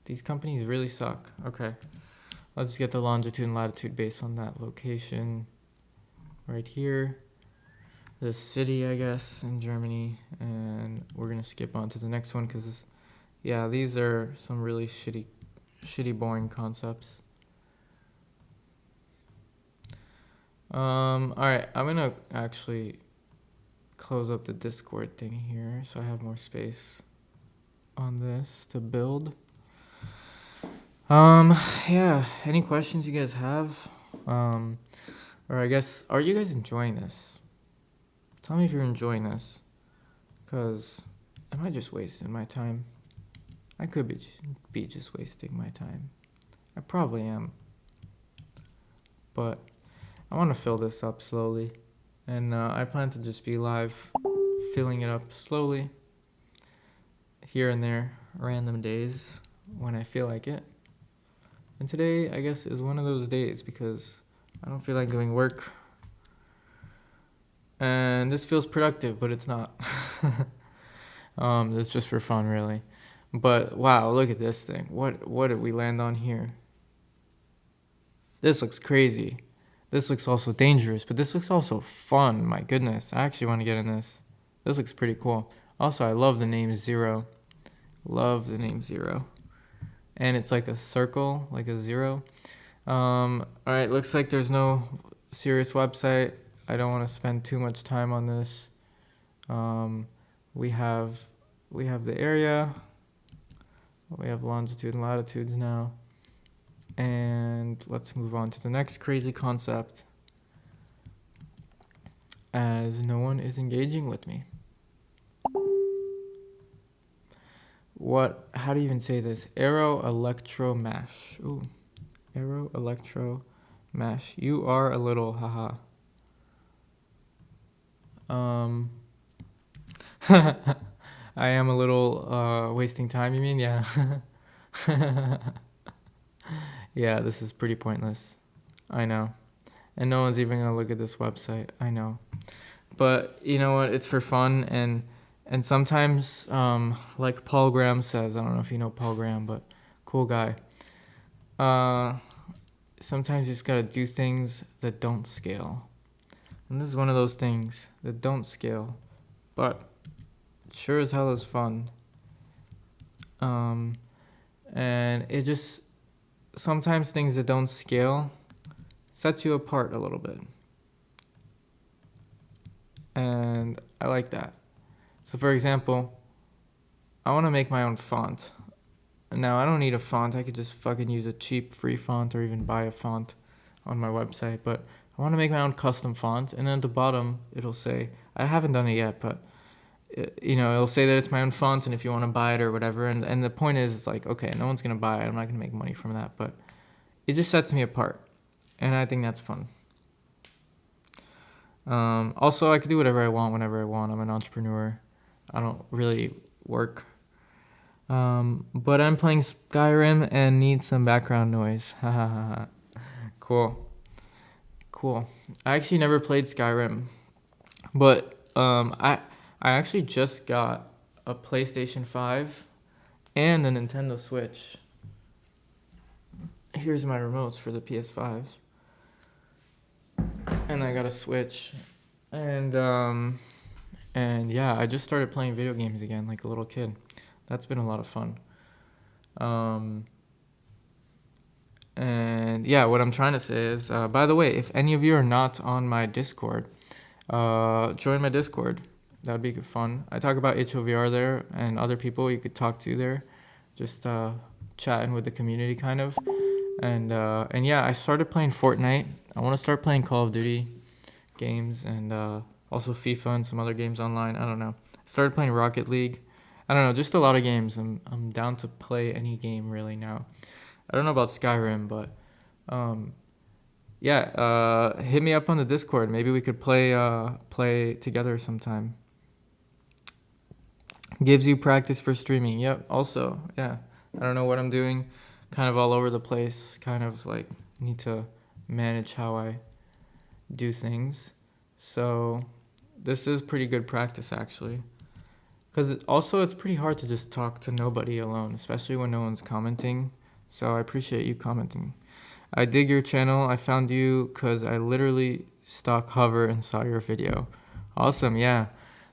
These companies really suck. Okay. Let's get the longitude and latitude based on that location. Right here. The city, I guess, in Germany. And we're going to skip on to the next one because, yeah, these are some really shitty, boring concepts. Alright, I'm gonna actually close up the Discord thing here so I have more space on this to build. Yeah, any questions you guys have? Or I guess, are you guys enjoying this? Tell me if you're enjoying this. Because am I just wasting my time? I could be just wasting my time. I probably am. But I want to fill this up slowly. And I plan to just be live, filling it up slowly, here and there, random days when I feel like it. And today, I guess, is one of those days because I don't feel like doing work. And this feels productive, but it's not. It's just for fun, really. But wow, look at this thing. What did we land on here? This looks crazy. This looks also dangerous, but this looks also fun. My goodness, I actually want to get in this. This looks pretty cool. Also, I love the name Zero. Love the name Zero. And it's like a circle, like a zero. All right, looks like there's no serious website. I don't want to spend too much time on this. We have the area. We have longitude and latitudes now. And let's move on to the next crazy concept, as no one is engaging with me. How do you even say this? Aero electro mash. Ooh, aero electro mash. You are a little, haha. I am a little wasting time, you mean? Yeah. Yeah, this is pretty pointless. I know. And no one's even going to look at this website. I know. But you know what? It's for fun. And sometimes, like Paul Graham says, I don't know if you know Paul Graham, but cool guy. Sometimes you just got to do things that don't scale. And this is one of those things that don't scale. But sure as hell is fun. And it just... Sometimes things that don't scale sets you apart a little bit. And I like that. So for example, I want to make my own font. Now I don't need a font. I could just fucking use a cheap free font or even buy a font on my website. But I want to make my own custom font. And then at the bottom, it'll say, I haven't done it yet, but it'll say that it's my own font and if you want to buy it or whatever. And the point is, like, okay, no one's going to buy it. I'm not going to make money from that. But it just sets me apart. And I think that's fun. Also, I could do whatever I want whenever I want. I'm an entrepreneur. I don't really work. But I'm playing Skyrim and need some background noise. Cool. I actually never played Skyrim. But I actually just got a PlayStation 5 and a Nintendo Switch. Here's my remotes for the PS5. And I got a Switch. And yeah, I just started playing video games again like a little kid. That's been a lot of fun. And yeah, what I'm trying to say is, by the way, if any of you are not on my Discord, join my Discord. That would be fun. I talk about HOVR there and other people you could talk to there. Just chatting with the community kind of. And yeah, I started playing Fortnite. I want to start playing Call of Duty games and also FIFA and some other games online. I don't know. I started playing Rocket League. I don't know, just a lot of games. I'm down to play any game really now. I don't know about Skyrim, but yeah, hit me up on the Discord. Maybe we could play together sometime. Gives you practice for streaming. Yep. Also, yeah. I don't know what I'm doing. Kind of all over the place. Kind of like need to manage how I do things. So this is pretty good practice actually. Because it's pretty hard to just talk to nobody alone, especially when no one's commenting. So I appreciate you commenting. I dig your channel. I found you because I literally stalk Hovr and saw your video. Awesome, yeah.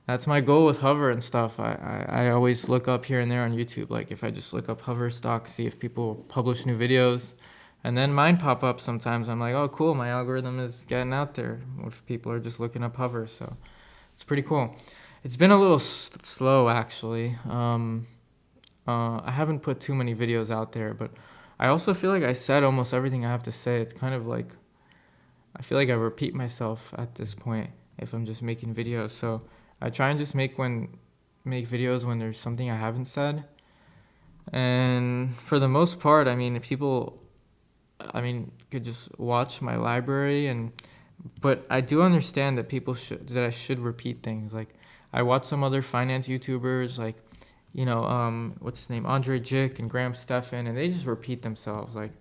That's my goal with Hovr and stuff. I always look up here and there on YouTube. Like if I just look up Hovr stock, see if people publish new videos. And then mine pop up sometimes. I'm like, oh, cool, my algorithm is getting out there. What if people are just looking up Hovr? So it's pretty cool. It's been a little slow, actually. I haven't put too many videos out there, but I also feel like I said almost everything I have to say. It's kind of like, I feel like I repeat myself at this point if I'm just making videos. So I try and just make when make videos when there's something I haven't said. And for the most part, I mean, people, I mean, could just watch my library but I do understand that I should repeat things. Like, I watch some other finance YouTubers, like, what's his name, Andre Jick and Graham Stephan, and they just repeat themselves. Like,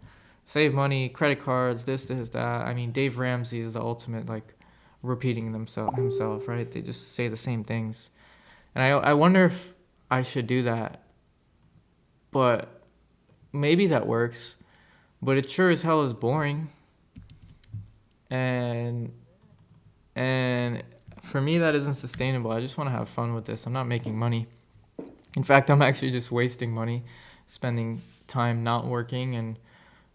save money, credit cards, this, that. I mean, Dave Ramsey is the ultimate, like, repeating himself, right? They just say the same things. And I wonder if I should do that. But maybe that works. But it sure as hell is boring. And for me, that isn't sustainable. I just want to have fun with this. I'm not making money. In fact, I'm actually just wasting money, spending time not working. And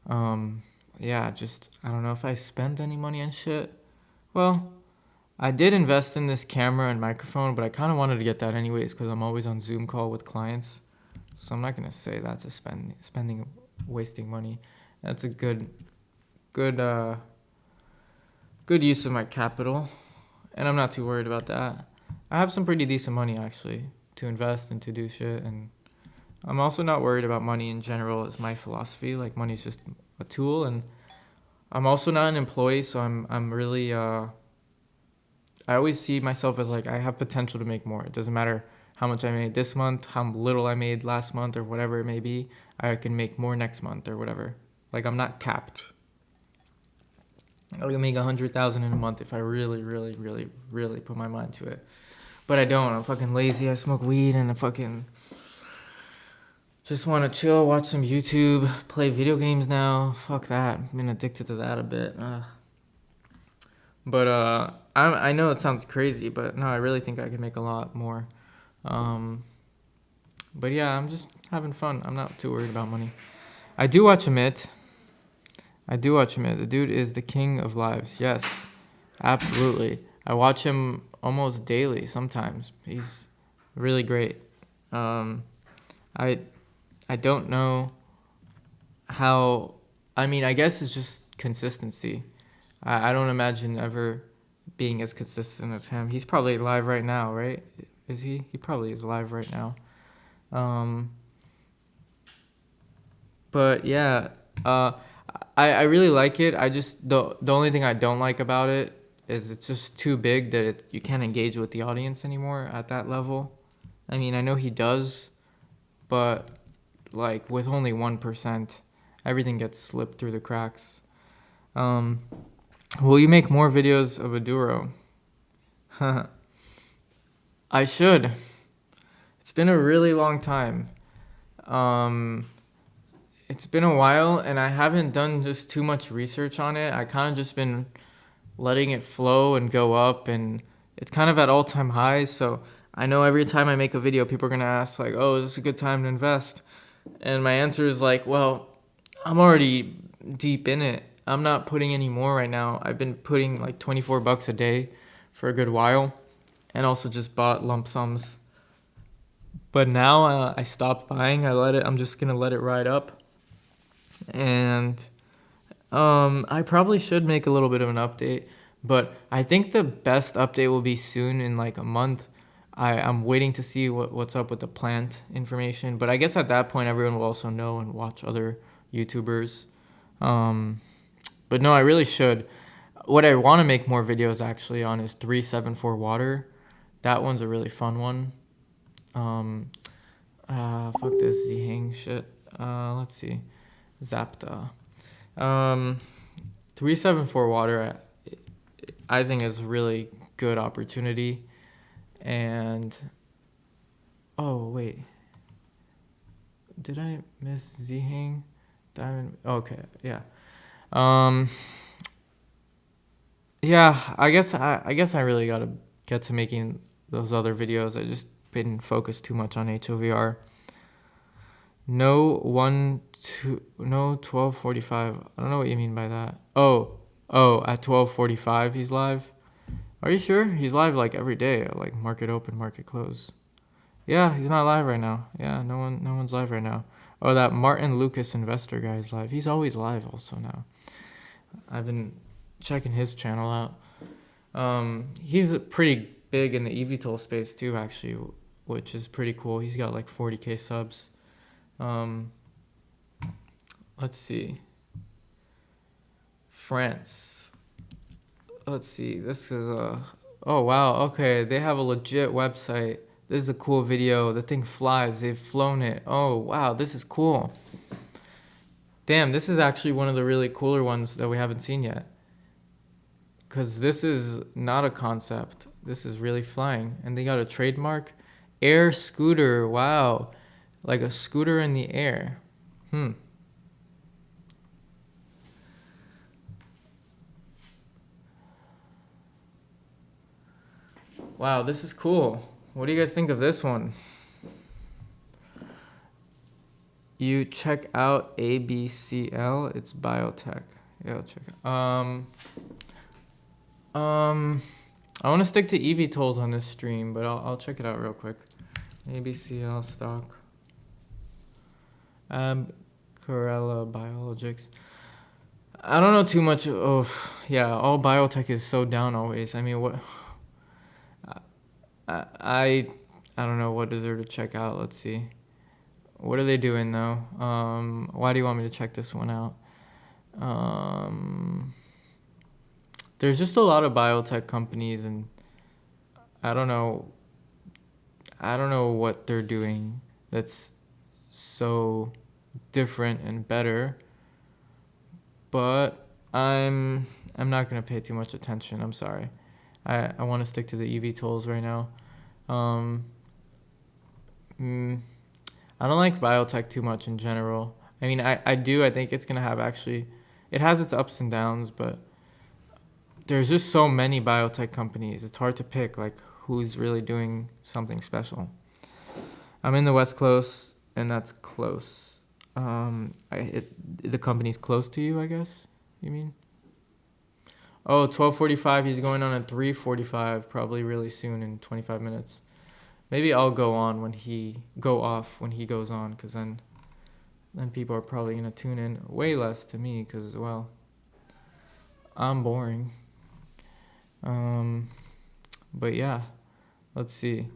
I don't know if I spent any money on shit. Well, I did invest in this camera and microphone, but I kind of wanted to get that anyways because I'm always on Zoom call with clients. So I'm not going to say that's a spending, wasting money. That's a good use of my capital, and I'm not too worried about that. I have some pretty decent money, actually, to invest and to do shit, and I'm also not worried about money in general. It's my philosophy. Like, money's just a tool, and I'm also not an employee, so I'm really, I always see myself as, like, I have potential to make more. It doesn't matter how much I made this month, how little I made last month, or whatever it may be. I can make more next month or whatever. Like, I'm not capped. I can make 100,000 in a month if I really, really, really, really put my mind to it. But I don't. I'm fucking lazy. I smoke weed and I fucking just want to chill, watch some YouTube, play video games now. Fuck that. I've been addicted to that a bit. But I know it sounds crazy, but no, I really think I could make a lot more. But yeah, I'm just having fun. I'm not too worried about money. I do watch Amit. The dude is the king of lives. Yes, absolutely. I watch him almost daily sometimes. He's really great. I don't know how. I mean, I guess it's just consistency. I don't imagine ever being as consistent as him. He's probably live right now, right? Is he? He probably is live right now. But yeah, I really like it. I just the only thing I don't like about it is it's just too big that you can't engage with the audience anymore at that level. I mean, I know he does, but like with only 1%, everything gets slipped through the cracks. Will you make more videos of Aduro? I should. It's been a really long time. It's been a while, and I haven't done just too much research on it. I kind of just been letting it flow and go up, and it's kind of at all-time highs. So I know every time I make a video, people are going to ask, like, oh, is this a good time to invest? And my answer is like, well, I'm already deep in it. I'm not putting any more right now. I've been putting like $24 a day for a good while, and also just bought lump sums. But now I stopped buying. I'm just going to let it ride up. And I probably should make a little bit of an update, but I think the best update will be soon in like a month. I'm waiting to see what's up with the plant information, but I guess at that point everyone will also know and watch other YouTubers. But no, I really should. What I want to make more videos actually on is 374 water. That one's a really fun one. Fuck this Z-Hang shit. Let's see. Zapta. 374 water, I think is a really good opportunity. And oh wait, did I miss Z-Hang? Diamond. Okay, yeah. Yeah. I guess I really gotta get to making those other videos. I just been focused too much on HOVR. No 12:45. I don't know what you mean by that. Oh, at 12:45 he's live. Are you sure? He's live like every day, like market open, market close. Yeah, he's not live right now. Yeah, no one's live right now. Oh, that Martin Lucas investor guy is live. He's always live also now. I've been checking his channel out. He's pretty big in the EVTOL space too, actually. which is pretty cool. He's got like 40K subs. Let's see. France. Let's see. This is a... Oh, wow. Okay, they have a legit website. This is a cool video. The thing flies. They've flown it. Oh, wow. This is cool. Damn, this is actually one of the really cooler ones that we haven't seen yet. Because this is not a concept. This is really flying. And they got a trademark. Air scooter. Wow. Like a scooter in the air. Wow, this is cool. What do you guys think of this one? You check out ABCL. It's biotech. Yeah, I'll check it. I want to stick to EVTOLs on this stream, but I'll check it out real quick. ABCL stock. Corella Biologics. I don't know too much. Oh, yeah, all biotech is so down always. I mean, what? I don't know what is there to check out. Let's see. What are they doing though? Why do you want me to check this one out? There's just a lot of biotech companies, and I don't know what they're doing that's so different and better. But I'm not gonna pay too much attention. I'm sorry. I want to stick to the EVTOLs right now. I don't like biotech too much in general. I mean, I do. I think it's gonna have actually, it has its ups and downs, but there's just so many biotech companies. It's hard to pick like who's really doing something special. I'm in the West Coast, and that's close. The company's close to you, I guess. You mean? Oh, 12:45. He's going on at 3:45, probably really soon in 25 minutes. Maybe I'll go off when he goes on, because then people are probably gonna tune in way less to me, because well, I'm boring. But yeah, let's see.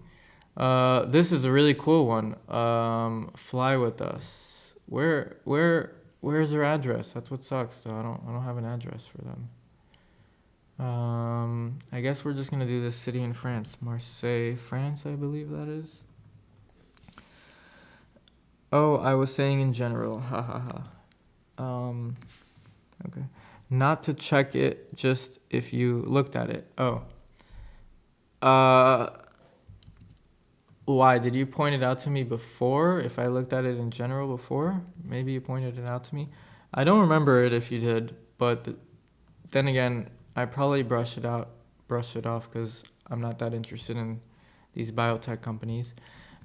This is a really cool one. Fly with us. Where's their address? That's what sucks though. I don't have an address for them. I guess we're just gonna do this city in France. Marseille, France, I believe that is. Oh, I was saying in general. Ha ha ha. Okay. Not to check it, just if you looked at it. Oh. Why? Did you point it out to me before? If I looked at it in general before? Maybe you pointed it out to me. I don't remember it if you did, but then again, I probably brushed it off because I'm not that interested in these biotech companies.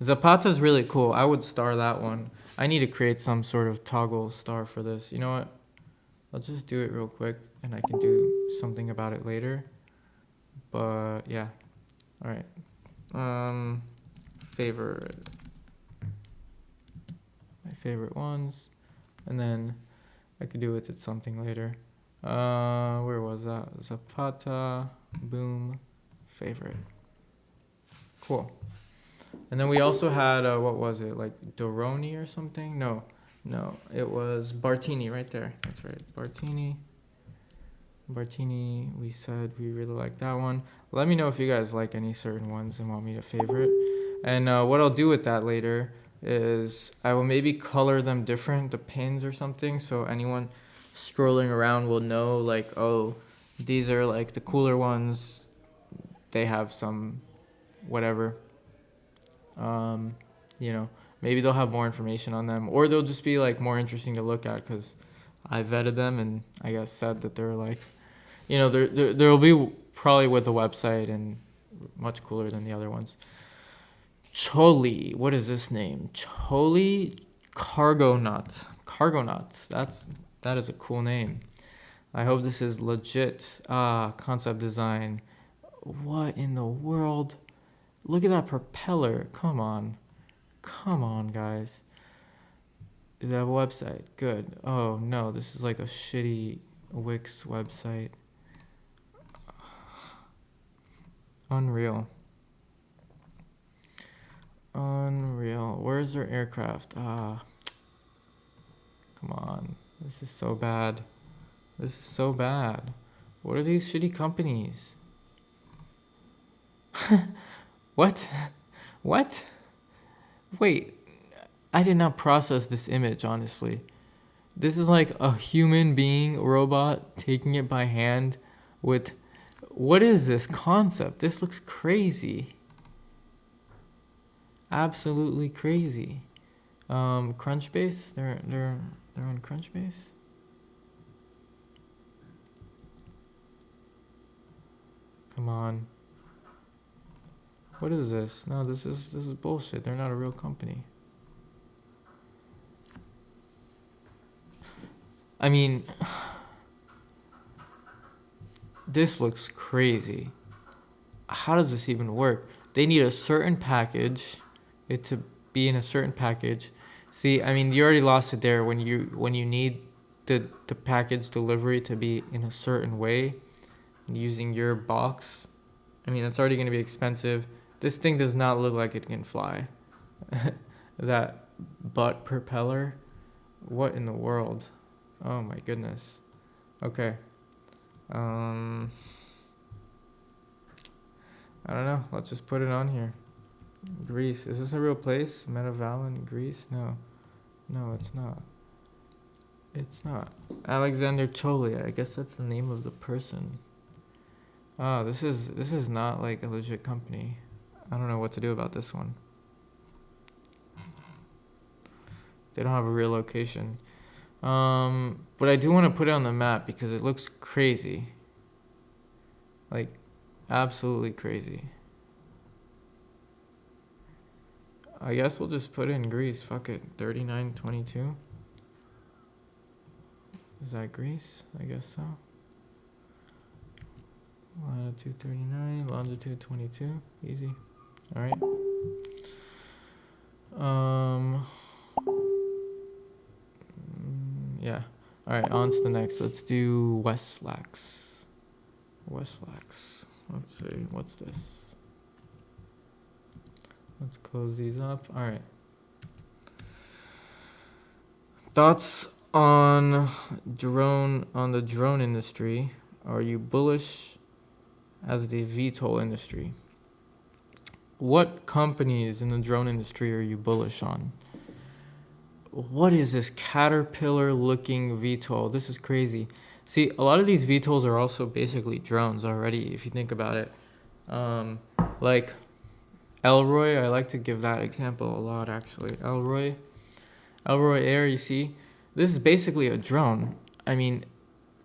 Zapata's really cool. I would star that one. I need to create some sort of toggle star for this. You know what? I'll just do it real quick, and I can do something about it later. But yeah. All right. My favorite ones, and then I could do it something later. Where was that? Zapata, boom, favorite. Cool. And then we also had, what was it? Like Doroni or something? No, it was Bartini right there. That's right, Bartini, we said we really like that one. Let me know if you guys like any certain ones and want me to favorite. And what I'll do with that later is I will maybe color them different, the pins or something, so anyone scrolling around will know like, oh, these are like the cooler ones. They have some whatever. Maybe they'll have more information on them, or they'll just be like more interesting to look at because I vetted them and I guess said that they're like, there'll be probably with the website and much cooler than the other ones. Choli, what is this name? Choli Cargonaut. That is a cool name. I hope this is legit. Concept design. What in the world? Look at that propeller. Come on, guys. Is that a website? Good. Oh no, this is like a shitty Wix website. Unreal. Unreal. Where's their aircraft? Come on. This is so bad. This is so bad. What are these shitty companies? What? What? Wait. I did not process this image, honestly. This is like a human being robot taking it by hand with... What is this concept? This looks crazy. Absolutely crazy. Crunchbase? They're on Crunchbase? Come on. What is this? No, this is bullshit. They're not a real company. I mean, this looks crazy. How does this even work? They need a certain package, it to be in a certain package. See, I mean, you already lost it there when you need the package delivery to be in a certain way using your box. I mean, that's already going to be expensive. This thing does not look like it can fly. That butt propeller. What in the world? Oh my goodness. Okay. I don't know. Let's just put it on here. Greece. Is this a real place? Metavalin, Greece? No. No, it's not. It's not. Alexander Cholia. I guess that's the name of the person. Oh, this is not like a legit company. I don't know what to do about this one. They don't have a real location. But I do want to put it on the map because it looks crazy. Like, absolutely crazy. I guess we'll just put it in Greece. Fuck it. 3922. Is that Greece? I guess so. Latitude 39, longitude 22. Easy. All right. Yeah. All right, on to the next. Let's do Westlax. Westlax. Let's see. What's this? Let's close these up. All right. Thoughts on the drone industry? Are you bullish as the VTOL industry? What companies in the drone industry are you bullish on? What is this caterpillar-looking VTOL? This is crazy. See, a lot of these VTOLs are also basically drones already, if you think about it. Like Elroy, I like to give that example a lot, actually. Elroy Air, you see? This is basically a drone. I mean,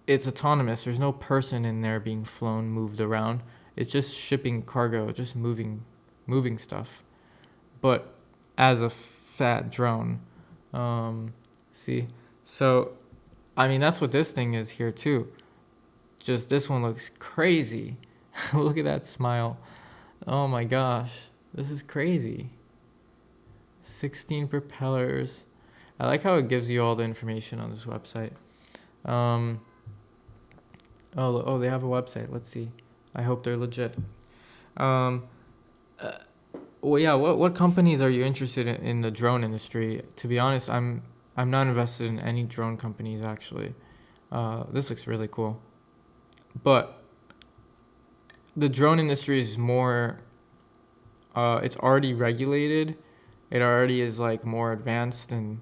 it's autonomous. There's no person in there being flown, moved around. It's just shipping cargo, just moving stuff. But as a fat drone. See? So, I mean, that's what this thing is here too. Just this one looks crazy. Look at that smile. Oh my gosh. This is crazy. 16 propellers. I like how it gives you all the information on this website. Oh, they have a website. Let's see. I hope they're legit. Well, yeah. What companies are you interested in the drone industry? To be honest, I'm not invested in any drone companies actually. This looks really cool, but the drone industry is more. It's already regulated. It already is like more advanced, and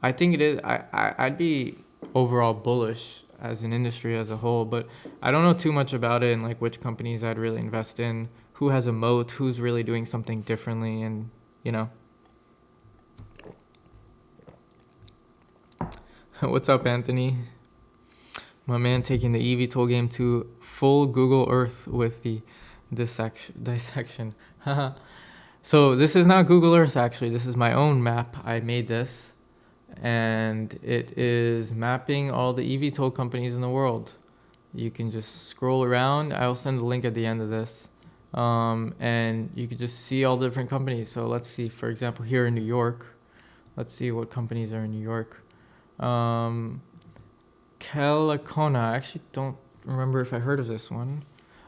I think it is. I'd be overall bullish as an industry as a whole, but I don't know too much about it and like which companies I'd really invest in, who has a moat, who's really doing something differently, and you know. What's up, Anthony? My man taking the EVTOL game to full Google Earth with the dissection. So this is not Google Earth actually. This is my own map. I made this. And it is mapping all the EVTOL companies in the world. You can just scroll around. I'll send the link at the end of this. And you can just see all the different companies. So let's see, for example, here in New York. Let's see what companies are in New York. Calicona. I actually don't remember if I heard of this one.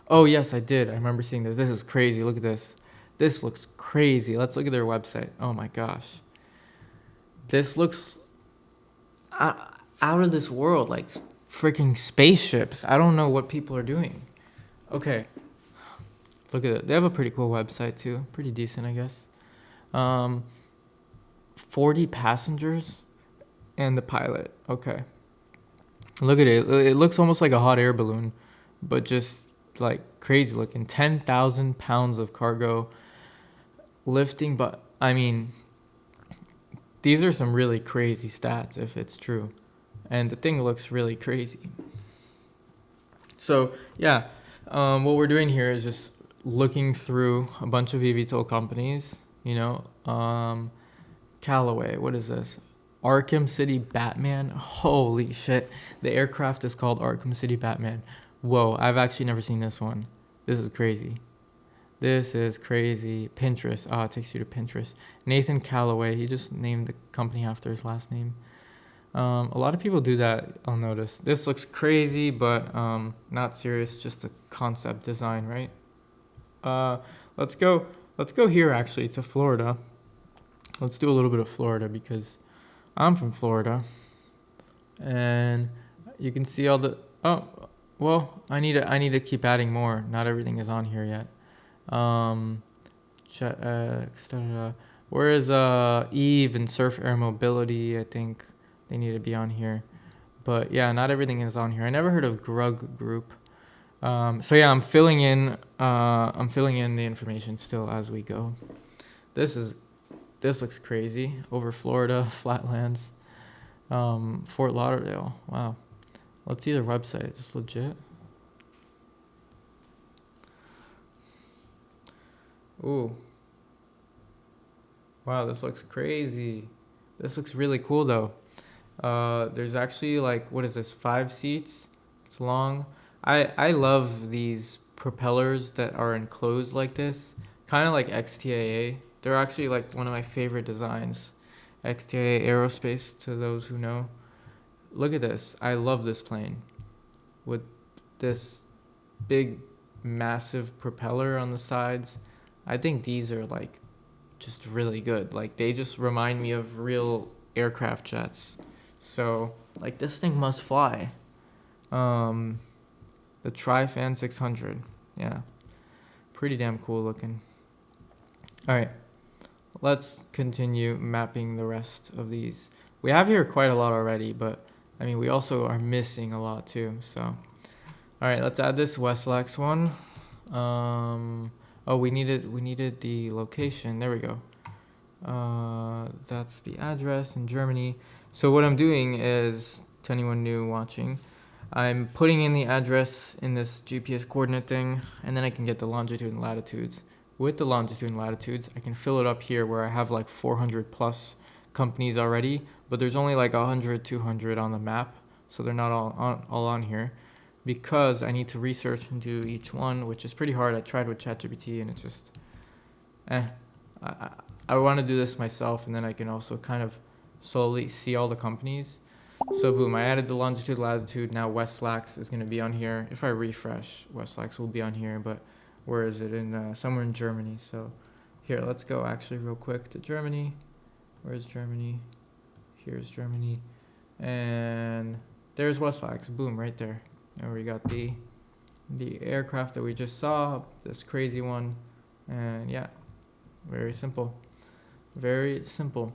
Oh, yes, I did. I remember seeing this. This is crazy. Look at this. This looks crazy. Let's look at their website. Oh my gosh. This looks out of this world, like freaking spaceships. I don't know what people are doing. Okay. Look at it. They have a pretty cool website too. Pretty decent, I guess. 40 passengers and the pilot. Okay. Look at it. It looks almost like a hot air balloon, but just like crazy looking. 10,000 pounds of cargo lifting. But I mean, these are some really crazy stats if it's true. And the thing looks really crazy. So yeah, what we're doing here is just looking through a bunch of EVTOL companies, Callaway, what is this? Arkham City Batman. Holy shit. The aircraft is called Arkham City Batman. Whoa, I've actually never seen this one. This is crazy. This is crazy. Pinterest. Oh, it takes you to Pinterest. Nathan Callaway. He just named the company after his last name. A lot of people do that, I'll notice. This looks crazy, but not serious. Just a concept design, right? Let's go here actually to Florida. Let's do a little bit of Florida because I'm from Florida. And you can see all the I need to keep adding more. Not everything is on here yet. Where is Eve and Surf Air Mobility? I think they need to be on here. But yeah, not everything is on here. I never heard of Grug Group. So yeah, I'm filling in the information still as we go. This looks crazy. Over Florida, Flatlands, Fort Lauderdale. Wow. Let's see their website. Is this legit? Ooh. Wow, this looks crazy. This looks really cool though. There's actually like, what is this, 5 seats? It's long. I love these propellers that are enclosed like this. Kind of like XTAA. They're actually like one of my favorite designs. XTAA Aerospace, to those who know. Look at this. I love this plane. With this big, massive propeller on the sides. I think these are like just really good. Like they just remind me of real aircraft jets. So like this thing must fly. The Trifan 600. Yeah. Pretty damn cool looking. All right. Let's continue mapping the rest of these. We have here quite a lot already, but I mean, we also are missing a lot too. So, all right, let's add this Westlax one. We needed the location. There we go. That's the address in Germany. So what I'm doing is, to anyone new watching, I'm putting in the address in this GPS coordinate thing, and then I can get the longitude and latitudes. With the longitude and latitudes, I can fill it up here where I have like 400 plus companies already, but there's only like 100, 200 on the map, so they're not all on here, because I need to research into each one, which is pretty hard. I tried with ChatGPT, and it's just, I want to do this myself, and then I can also kind of slowly see all the companies. So boom, I added the longitude, latitude. Now Westlax is going to be on here. If I refresh, Westlax will be on here, but where is it? In somewhere in Germany. So here, let's go actually real quick to Germany. Where's Germany? Here's Germany. And there's Westlax. Boom, right there. And we got the aircraft that we just saw, this crazy one. And yeah, very simple. Very simple.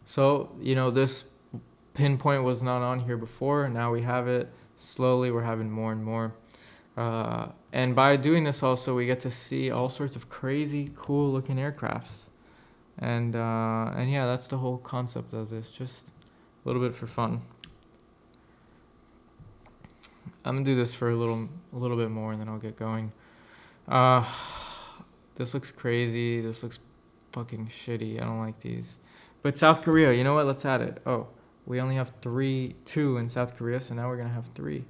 So, this pinpoint was not on here before. Now we have it. Slowly, we're having more and more. And by doing this also, we get to see all sorts of crazy, cool looking aircrafts. And yeah, that's the whole concept of this. Just a little bit for fun. I'm gonna do this for a little bit more, and then I'll get going. This looks crazy. This looks fucking shitty. I don't like these. But South Korea, you know what? Let's add it. Oh, we only have 2 in South Korea, so now we're gonna have 3.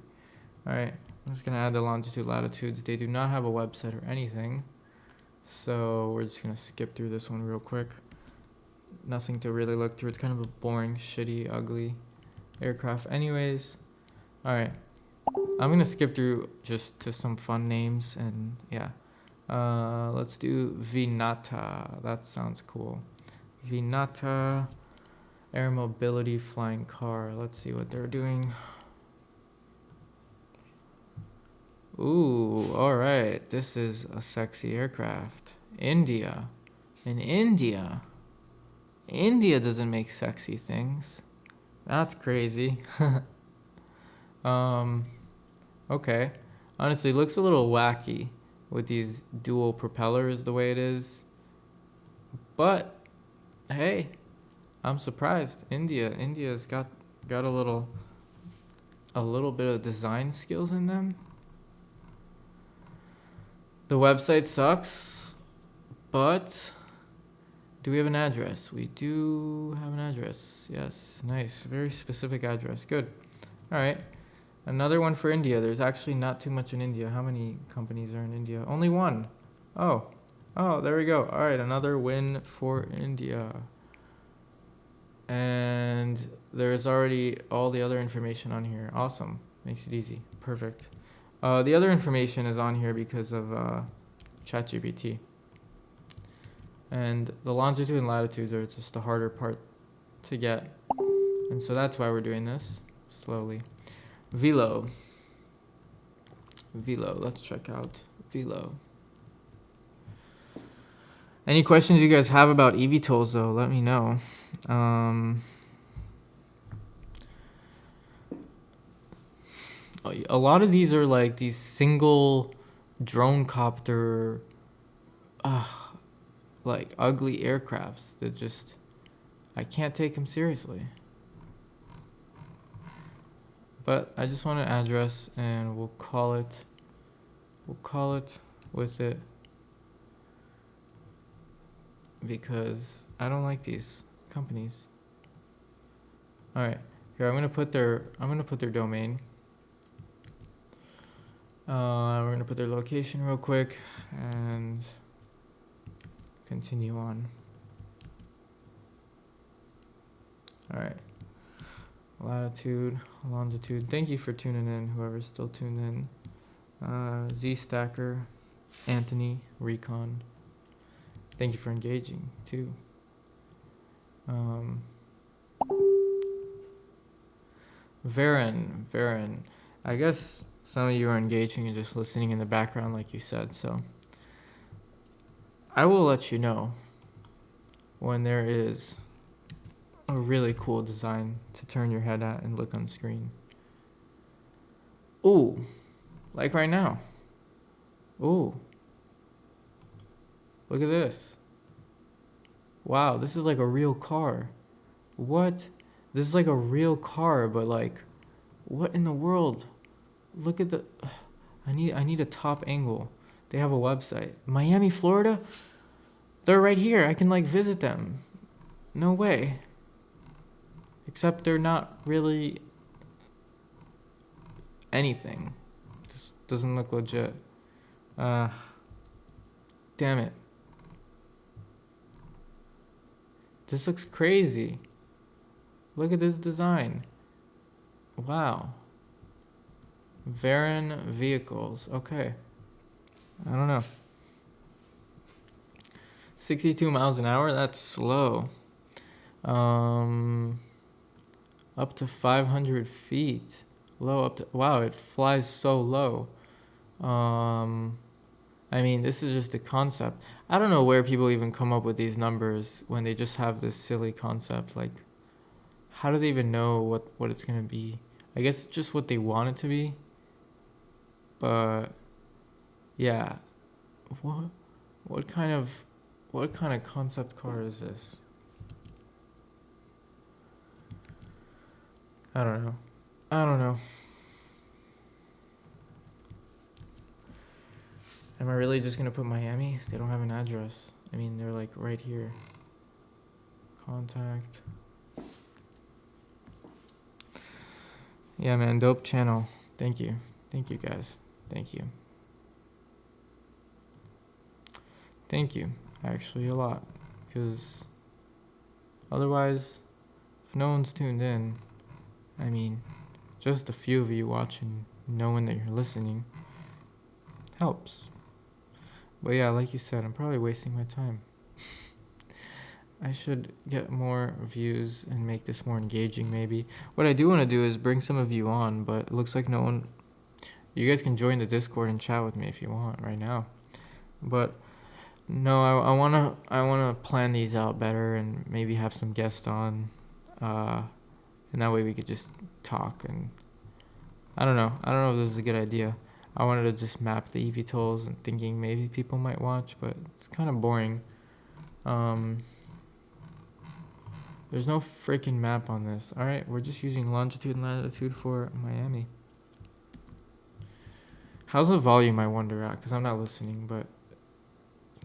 All right, I'm just gonna add the longitude, latitudes. They do not have a website or anything, so we're just gonna skip through this one real quick. Nothing to really look through. It's kind of a boring, shitty, ugly aircraft anyways. All right, I'm gonna skip through just to some fun names, and yeah, Let's do Vinata. That sounds cool. Vinata air mobility flying car. Let's see what they're doing. Ooh, all right. This is a sexy aircraft. India. In India. India doesn't make sexy things. That's crazy. Okay. Honestly, looks a little wacky with these dual propellers the way it is. But hey, I'm surprised. India's got a little bit of design skills in them. The website sucks, but do we have an address? We do have an address. Yes, nice. Very specific address. Good. All right. Another one for India. There's actually not too much in India. How many companies are in India? Only one. Oh, there we go. All right, another win for India. And there's already all the other information on here. Awesome. Makes it easy. Perfect. The other information is on here because of ChatGPT. And the longitude and latitudes are just the harder part to get. And so that's why we're doing this slowly. Velo. Let's check out Velo. Any questions you guys have about EVTOLs though, let me know. A lot of these are like these single drone copter like ugly aircrafts that just I can't take them seriously. But I just want an address and we'll call it with it because I don't like these companies. All right, here I'm gonna put their domain. We're gonna put their location real quick and continue on. All right, latitude, longitude. Thank you for tuning in, whoever's still tuned in. Z Stacker, Anthony, Recon. Thank you for engaging too. Varen. I guess some of you are engaging and just listening in the background like you said, so I will let you know when there is a really cool design to turn your head at and look on screen. Ooh, like right now. Ooh, look at this. Wow, this is like a real car. What? This is like a real car, but like, what in the world? Look at the, I need a top angle. They have a website. Miami, Florida? They're right here. I can like visit them. No way. Except they're not really anything. This doesn't look legit. Damn it. This looks crazy. Look at this design. Wow. Varen vehicles. Okay. I don't know. 62 miles an hour? That's slow. Up to 500 feet. Low up to... Wow, it flies so low. I mean, this is just a concept. I don't know where people even come up with these numbers when they just have this silly concept. Like, how do they even know what it's going to be? I guess it's just what they want it to be. But, yeah. What kind of concept car is this? I don't know. Am I really just gonna put Miami? They don't have an address. I mean, they're like right here. Contact. Yeah, man, dope channel. Thank you guys. Thank you actually a lot, because otherwise if no one's tuned in, I mean, just a few of you watching knowing that you're listening helps. But yeah, like you said, I'm probably wasting my time. I should get more views and make this more engaging maybe. What I do want to do is bring some of you on, but it looks like no one... You guys can join the Discord and chat with me if you want right now. But no, I wanna plan these out better and maybe have some guests on. And that way we could just talk and... I don't know if this is a good idea. I wanted to just map the EVTOLs and thinking maybe people might watch, but it's kind of boring. There's no freaking map on this. Alright, we're just using longitude and latitude for Miami. How's the volume, I wonder, at? Because I'm not listening, but...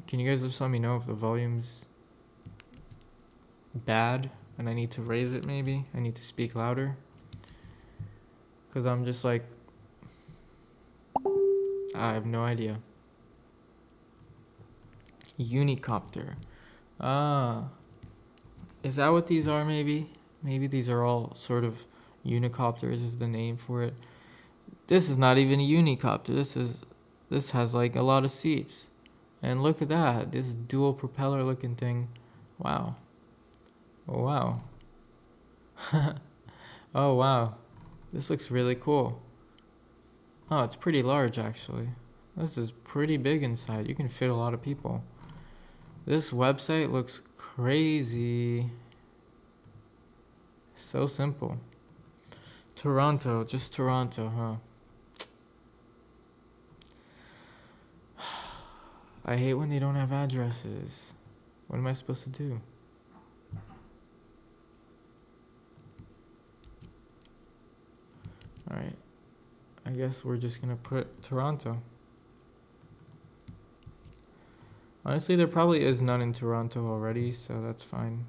Can you guys just let me know if the volume's bad and I need to raise it maybe? I need to speak louder? Because I'm just like... I have no idea. Unicopter. Is that what these are maybe? Maybe these are all sort of unicopters is the name for it. This is not even a unicopter. This has like a lot of seats. And look at that. This dual propeller looking thing. Wow. Oh wow. Oh wow. This looks really cool. Oh, it's pretty large actually. This is pretty big inside. You can fit a lot of people. This website looks crazy. So simple. Toronto, just Toronto, huh? I hate when they don't have addresses. What am I supposed to do? Alright. I guess we're just gonna put Toronto. Honestly, there probably is none in Toronto already, so that's fine.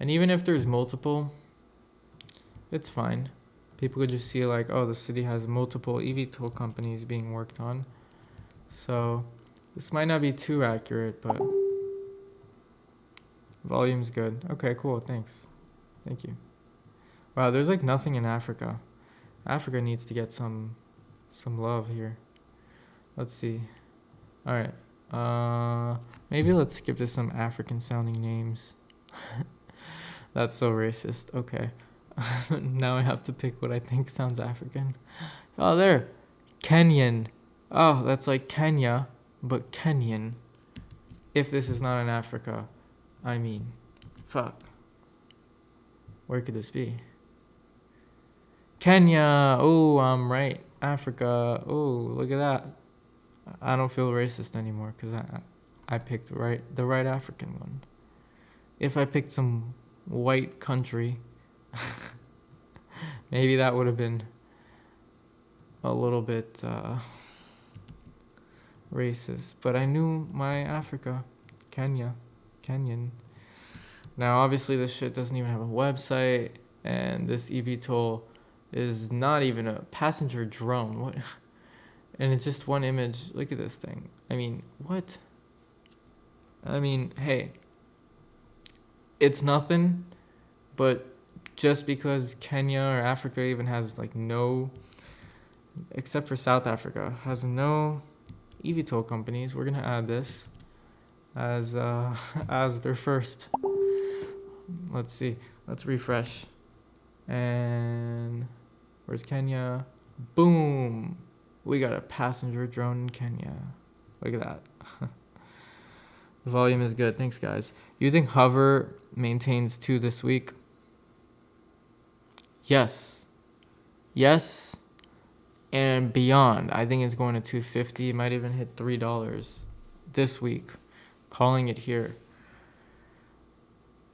And even if there's multiple, it's fine. People could just see like, oh, the city has multiple EVTOL companies being worked on. So this might not be too accurate, but volume's good. Okay, cool, thanks. Thank you. Wow, there's like nothing in Africa. Africa needs to get some love here. Let's see. Alright. Maybe let's skip to some African sounding names. That's so racist. Okay. Now I have to pick what I think sounds African. Oh, there. Kenyan. Oh, that's like Kenya, but Kenyan. If this is not in Africa, I mean, fuck. Where could this be? Kenya. Oh, I'm right. Africa. Oh, look at that. I don't feel racist anymore because I picked the right African one. If I picked some white country, maybe that would have been a little bit racist. But I knew my Africa. Kenyan. Now, obviously, this shit doesn't even have a website, and this EVTOL is not even a passenger drone. What? And it's just one image. Look at this thing. I mean, what? I mean, hey, it's nothing, but just because Kenya or Africa even has like no, except for South Africa, has no EVTOL companies, we're gonna add this as their first. Let's see. Let's refresh. And where's Kenya? Boom. We got a passenger drone in Kenya. Look at that. The volume is good. Thanks, guys. You think Hovr maintains 2 this week? Yes. Yes. And beyond. I think it's going to 250. It might even hit $3 this week. Calling it here.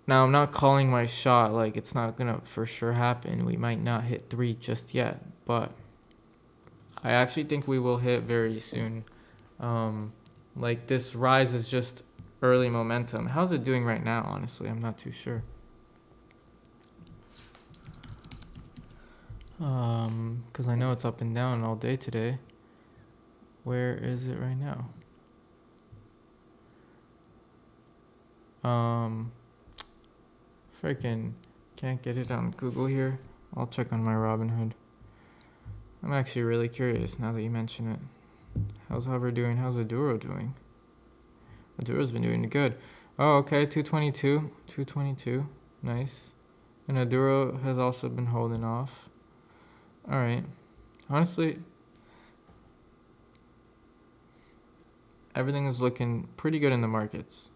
Now, I'm not calling my shot. Like, it's not going to for sure happen. We might not hit 3 just yet. But I actually think we will hit very soon. Like, this rise is just early momentum. How's it doing right now, honestly? I'm not too sure. Because I know it's up and down all day today. Where is it right now? Freaking can't get it on Google here. I'll check on my Robinhood. I'm actually really curious now that you mention it. How's Hovr doing? How's Aduro doing? Aduro's been doing good. Oh, okay, 222. 222. Nice. And Aduro has also been holding off. All right. Honestly, everything is looking pretty good in the markets.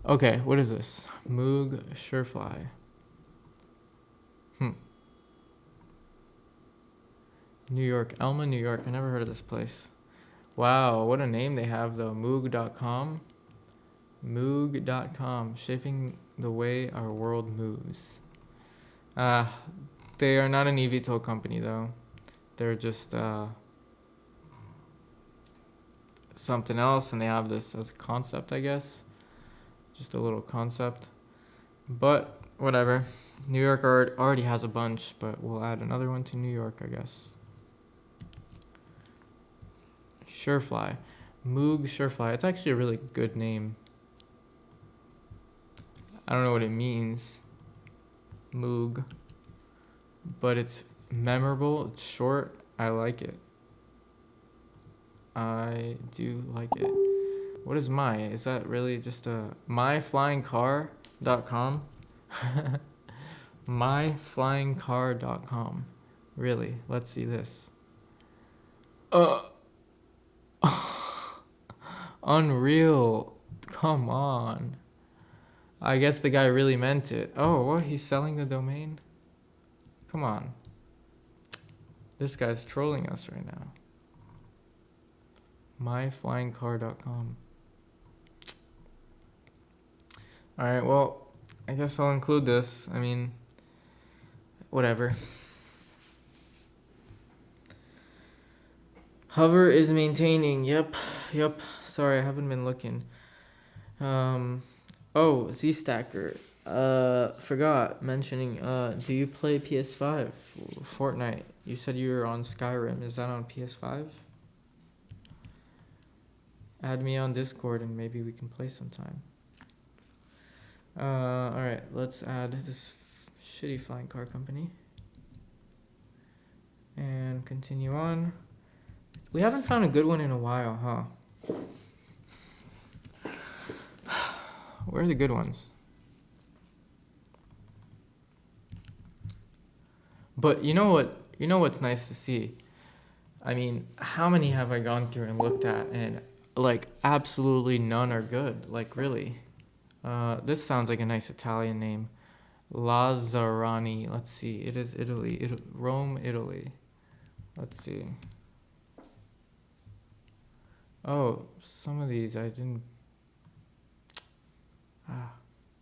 Okay, what is this? Moog Surefly. New York, Elma, New York. I never heard of this place. Wow, what a name they have though. Moog.com. Moog.com, shaping the way our world moves. They are not an EVTOL company though. They're just something else, and they have this as a concept, I guess. Just a little concept. But whatever. New York already has a bunch, but we'll add another one to New York, I guess. Surefly. Moog Surefly. It's actually a really good name. I don't know what it means. Moog. But it's memorable. It's short. I like it. I do like it. What is my? Is that really just a myflyingcar.com? myflyingcar.com. Really? Let's see this. Unreal. Come on. I guess the guy really meant it. Oh, what? He's selling the domain? Come on. This guy's trolling us right now. myflyingcar.com. Alright, well, I guess I'll include this. I mean, whatever. Hovr is maintaining. Yep. Sorry, I haven't been looking. Oh, Z-Stacker. Forgot mentioning. Do you play PS5? Fortnite. You said you were on Skyrim. Is that on PS5? Add me on Discord and maybe we can play sometime. Alright, let's add this shitty flying car company. And continue on. We haven't found a good one in a while, huh? Where are the good ones? But you know what? You know what's nice to see? I mean, how many have I gone through and looked at, and like absolutely none are good. Like really. This sounds like a nice Italian name. Lazzarani. Let's see. It is Italy. Rome, Italy. Let's see. Oh, some of these I didn't.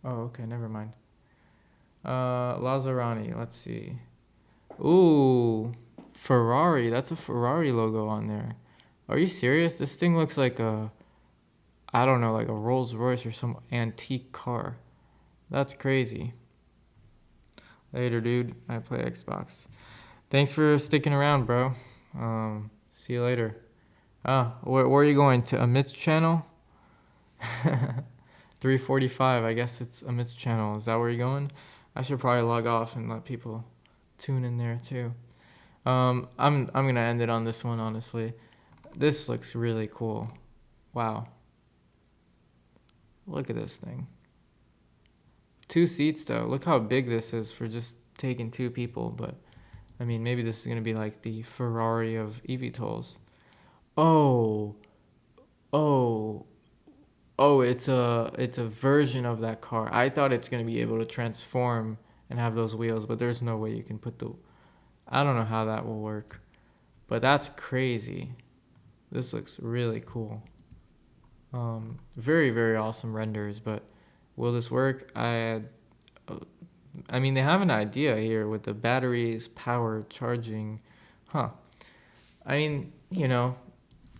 Oh, okay. Never mind. Lazzarani. Let's see. Ooh, Ferrari. That's a Ferrari logo on there. Are you serious? This thing looks like a, I don't know, like a Rolls Royce or some antique car. That's crazy. Later, dude. I play Xbox. Thanks for sticking around, bro. See you later. Where are you going? To Amit's channel? 345. I guess it's Amit's channel. Is that where you're going? I should probably log off and let people tune in there too. I'm gonna end it on this one, honestly. This looks really cool. Wow. Look at this thing. 2 seats though. Look how big this is for just taking 2 people. But I mean, maybe this is gonna be like the Ferrari of EVTOLs. Oh, it's a version of that car. I thought it's gonna be able to transform and have those wheels, but there's no way you can put the. I don't know how that will work, but that's crazy. This looks really cool. Very, very awesome renders, but will this work? I mean, they have an idea here with the batteries, power, charging. Huh. I mean, you know,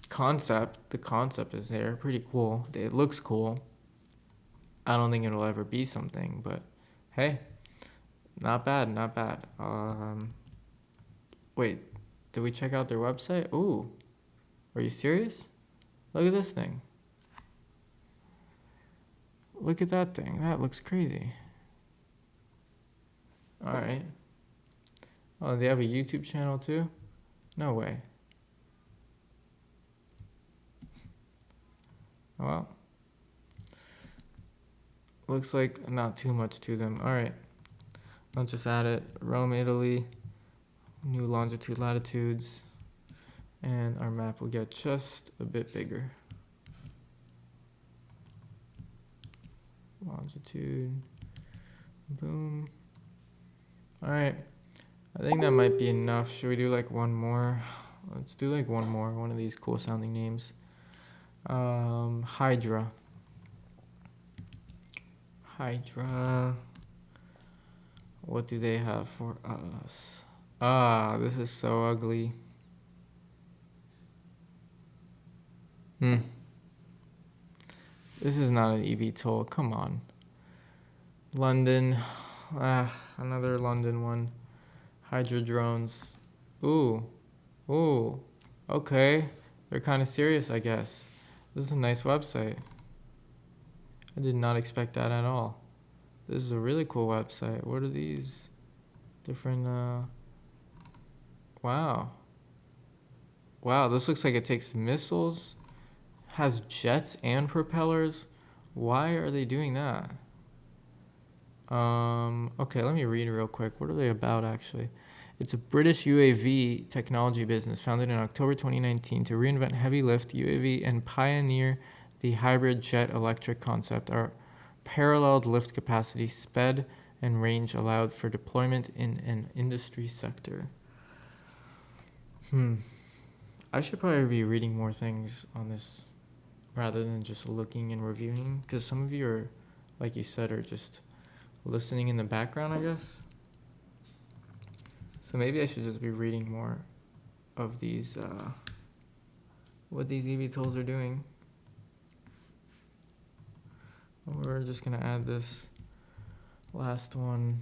the concept is there. Pretty cool. It looks cool. I don't think it'll ever be something, but hey, not bad. Wait, did we check out their website? Ooh, are you serious? Look at this thing. Look at that thing. That looks crazy. All right. Oh, they have a YouTube channel too? No way. Well, looks like not too much to them. All right. I'll just add it. Rome, Italy. New longitude, latitudes. And our map will get just a bit bigger. Longitude. Boom. All right. I think that might be enough. Should we do like one more? Let's do like one more. One of these cool sounding names. Hydra. Hydra. What do they have for us? Ah, this is so ugly. This is not an EVTOL. Come on. London. Another London one. Hydra drones. Ooh. Okay. They're kind of serious, I guess. This is a nice website. I did not expect that at all. This is a really cool website. What are these different, wow. Wow, this looks like it takes missiles, has jets and propellers. Why are they doing that? Okay, let me read real quick. What are they about, actually? It's a British UAV technology business founded in October 2019 to reinvent heavy lift UAV and pioneer the hybrid jet electric concept. Our paralleled lift capacity, sped, and range allowed for deployment in an industry sector. I should probably be reading more things on this rather than just looking and reviewing, because some of you are, like you said, are just listening in the background, I guess. So maybe I should just be reading more of these, what these EVTOLs are doing. We're just gonna add this last one.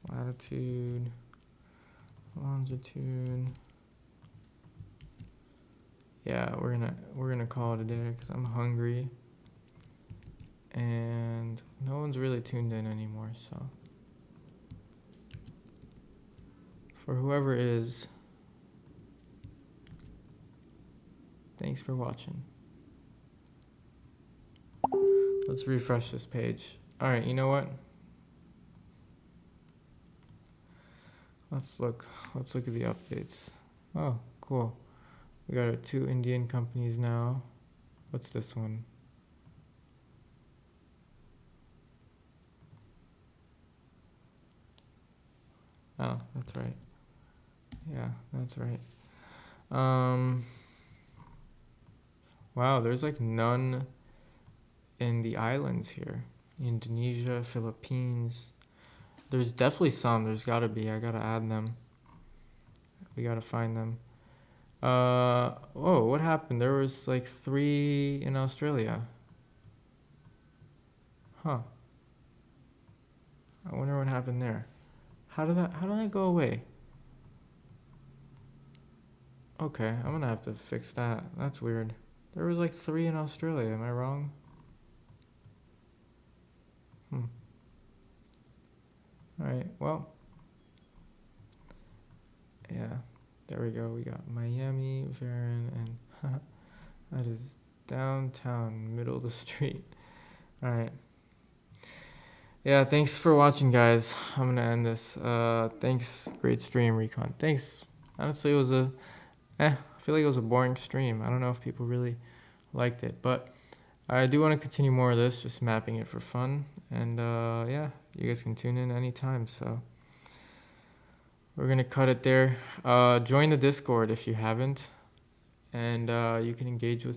Latitude, longitude. Yeah, we're gonna call it a day because I'm hungry, and no one's really tuned in anymore. So for whoever is, thanks for watching. Let's refresh this page. All right, you know what? Let's look at the updates. Oh, cool. We got our 2 Indian companies now. What's this one? Oh, that's right. Yeah, that's right. Wow, there's like none in the islands here. Indonesia, Philippines. There's definitely some. There's gotta be. I gotta add them. We gotta find them. What happened? There was like 3 in Australia. Huh. I wonder what happened there. How did that go away? Okay, I'm gonna have to fix that. That's weird. There was like 3 in Australia. Am I wrong? Alright, well. Yeah, there we go. We got Miami, Herein, and that is downtown, middle of the street. Alright. Yeah, thanks for watching, guys. I'm gonna end this. Thanks, great stream, Recon. Thanks. Honestly, it was I feel like it was a boring stream. I don't know if people really liked it, but I do want to continue more of this, just mapping it for fun. And yeah, you guys can tune in anytime. So we're gonna cut it there. Join the Discord if you haven't, and you can engage with me.